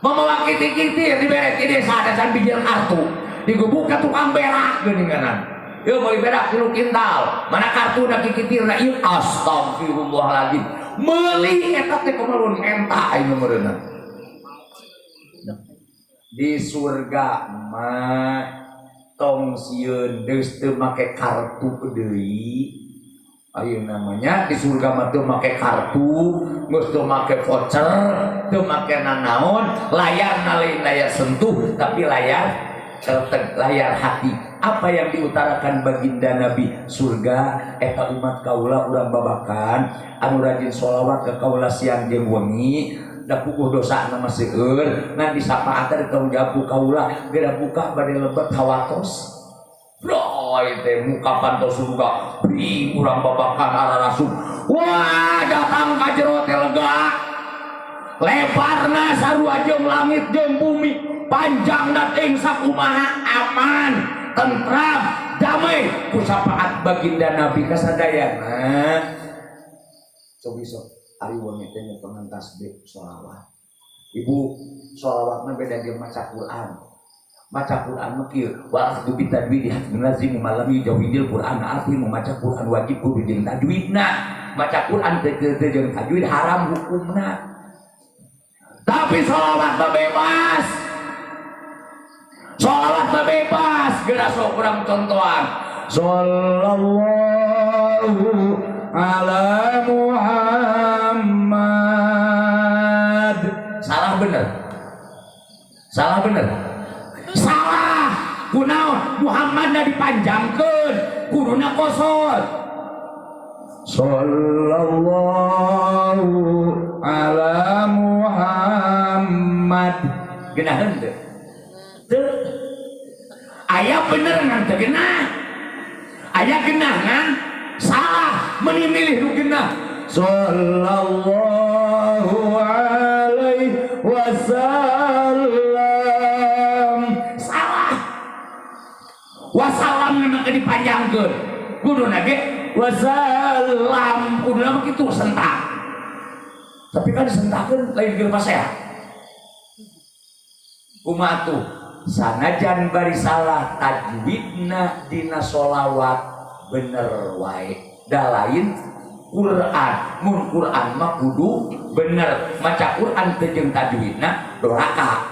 mamawa kitir-kitir dibere di desa dasan bijil kartu digubuk ka tukang berak geuninganan yeuh meuli berak 3 kintal mana kartuna kikitirna ieu astagfirullahaladzim meuli eta teh kumaha enta aing meureunna di surga mah tong sieun deus teu make kartu deui ayeuna namanya di surga mah teu make kartu geus teu make voucher teu make nanaon layarna lain layar sentuh tapi layar cetek layar hati apa yang diutarakan baginda Nabi surga eta umat kaula urang babakan anu rajin sholawat ke kaula siang jeung wengi da puguh dosa nama seueur ngan disapaat da tanggung jawab kaula geura buka bade lebet hawatos bro teh muka pantau surga bri urang babakan ararasum wah datang ka jero teh lega lebarna sarua jeung langit jeung bumi panjangna teuing sakumaha aman tentram damai ku sapaat baginda Nabi kasadayana cobi sok ari wengi teh nyepengan tasbih sholawat ibu sholawatna beda jeung maca Quran mah kieu wa akhdhu bi tajwid hatmun lazim malam yujawidil Quran arti membaca Quran wajib kudu jeung tajwidna maca Quran teu jeung tajwid haram hukumna tapi sholawat mah bebas geura sok urang contohan sallallahu ala Muhammad salah bener salah kunaon Muhammad na dipanjangkeun kuduna kosot sallallahu ala Muhammad geunaheun teu aya bener ngan teu geunah aya geunah ngan salah menimilih nu geunah sallallahu alaihi wasallam salah wasallam memang dipanjangkeun kuduna ge wasallam kuduna kitu sentak tapi kan disentakeun lain keur pasehat kumaha tuh sanajan bari salah tajwidna dina sholawat bener wae da lain Quran mun Quran mah kudu bener maca Quran teu jeung tajwidna doraka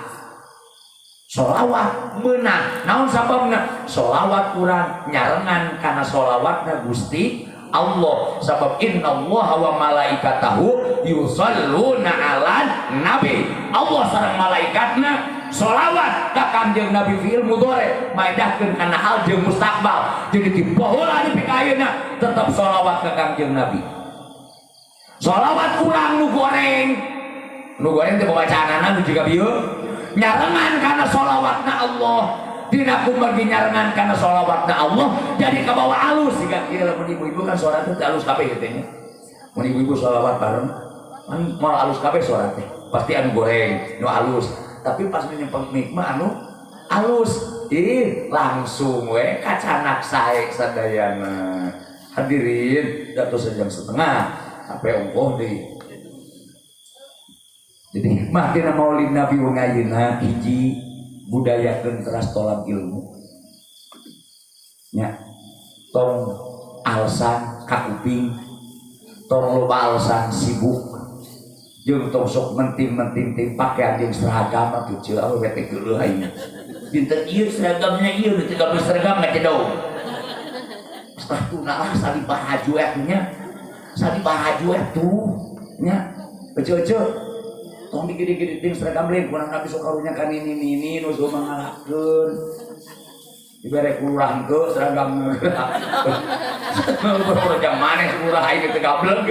sholawat meunang naon sababna sholawat Quran nyarengan kana sholawatna Gusti Allah sabab innallaha wa malaikatahu yusholluna 'alan nabi Allah sareng malaikatna sholawat ka Kangjeng Nabi fi'il mudhari maedahkeun kana hal jeung mustaqbal jadi dibaheula di pikayeuna tetep sholawat ka Kangjeng Nabi sholawat urang nu goreng teh bacaanana nu jiga bieu nyarengan kana sholawatna Allah dina kumaha nyarengan kana sholawatna Allah jadi kabawa alus siga kieu lamun ibu-ibu kan suara teh alus kabeh teh nya mun ibu-ibu sholawat bareng kan moal alus kabeh suara teh pasti anu goreng nu alus tapi pas menyempeng nikmah anu alus langsung we kacanak sae sadayana hadirin jatuh 1,5 jam sampai ongkoh deui jadi hikmah dina maulid Nabi ngayeuna hiji budayakeun teras tolak ilmu nya tong alsan ka kuping tong loba alsan sibuk jeung tong sok menting-menting teh pakaian jeung seragam atuh ceu awewe teh geuleuh aing dinten ieu seragamnya ieu teh gawe seragam ngacedau sepatuna lah sali baju nya sali baju tuh nya ojo-ojo tong digede-gede ting seragam beli kurang nabi sok karunya kan ini nu suruh mangalakeun dibere kurang ke seragam berprogram mana kurang aing teh gablek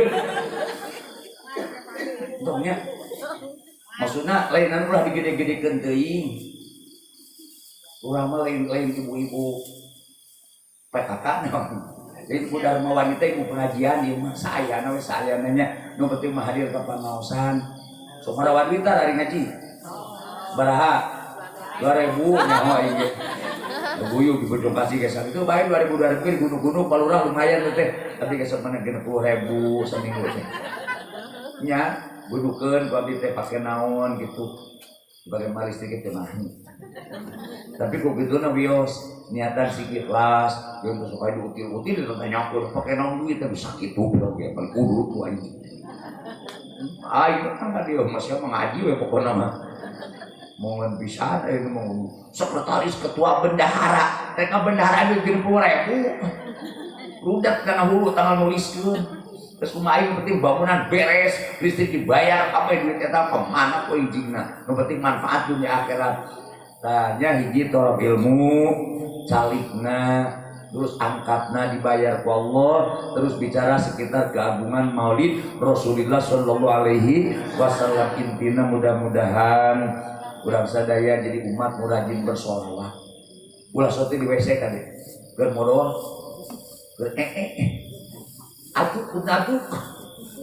tongnya maksudna lainan ulah digede-gedekeun teuing urang mah lain ibu-ibu PKK jadi ibu dharma wanita ibu pengajian ieu mah saayana we saayananya nu penting mah hadir ka pangaosan sok marawat wanita dari ngaji baraha 2000 nyaho ieu ge buyuk di Bojong Kasih geus itu bae 2000 di gunung-gunung palurah lumayan teh tapi geus mana 60.000 seminggu teh nya budukeun ku abdi teh pake naon gitu bagaimana listrik teh mah tapi kok kituna wios niatan si ikhlas yang supaya diutil-util ditanyakeun pake naon duit teh bisa kitu bilang ge paling kudu tu anjing ayo kan dia masih mengaji we pokona mah momen pisan aya nu mau sekretaris ketua bendahara rek bendahara duit 30.000 rudak kana hulu tanggal nuliskeun terus kumaha yang penting bangunan beres listrik dibayar apa duit eta kemana kok ijingna yang penting manfaat dunia akhirat tanya hiji tolong ilmu calikna terus angkatna dibayar ku Allah terus bicara sekitar keagungan maulid Rasulullah sallallahu alaihi wasallam intina mudah-mudahan urang sadaya jadi umat nu rajin bersolawat ulah sote di WC kan deh keur modal keur atuk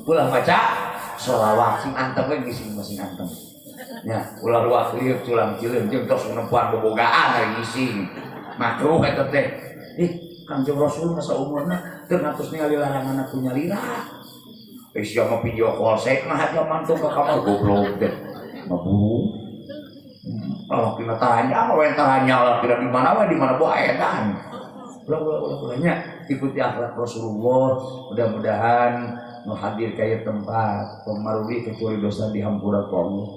ulah baca sholawat sing antem we ngisi masing antem nya ulah luas lieur culang cileun jeung tos nempuan bobogaan ari ngisi makruh eta teh Kanjeng Rasul masa umurna teu ngatos ningali larangan punya lira sia mah video call sek nah aja mantung ka kamar goblok teh maburu kalau kita tanya we tanya lah kira di mana bae edan ulah ikuti akhlak Rasulullah mudah-mudahan hadir kaya tempat pemaruli kecuali dosa dihampura ku Allah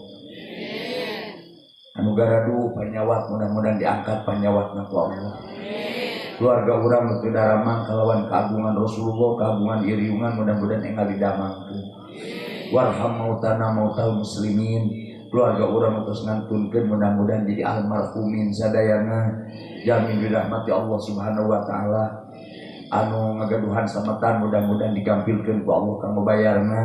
anu garadu panyawat mudah-mudahan diangkat panyawatna ku Allah keluarga urang nu teu daramang kalawan keagungan Rasulullah keagungan iriungan mudah-mudahan enggal didamangkeun warham mautana mautal muslimin keluarga urang terus ngantunkeun mudah-mudahan jadi almarhumin sadayana jamin dirahmati Allah Subhanahu wa taala anu ngagaduhan sametan mudah-mudahan digampilkeun ku Allah kang mabayarna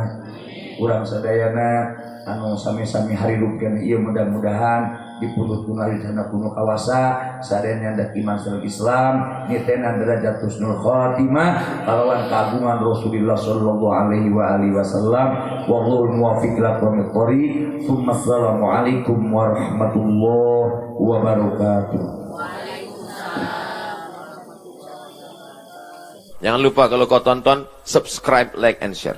urang sadayana anu sami-sami harirupkeun ieu mudah-mudahan dipundhutkeun arijana kuno kawasa sadayana nyandak iman sareng Islam nitena derajat husnul khatimah kalawan kagungan Rasulullah sallallahu alaihi wa alihi wasallam wallahul muwaffiq ila aqwamit thoriq tsumma assalamu alaikum warahmatullahi wabarakatuh. Jangan lupa kalau kau tonton, subscribe, like, and share.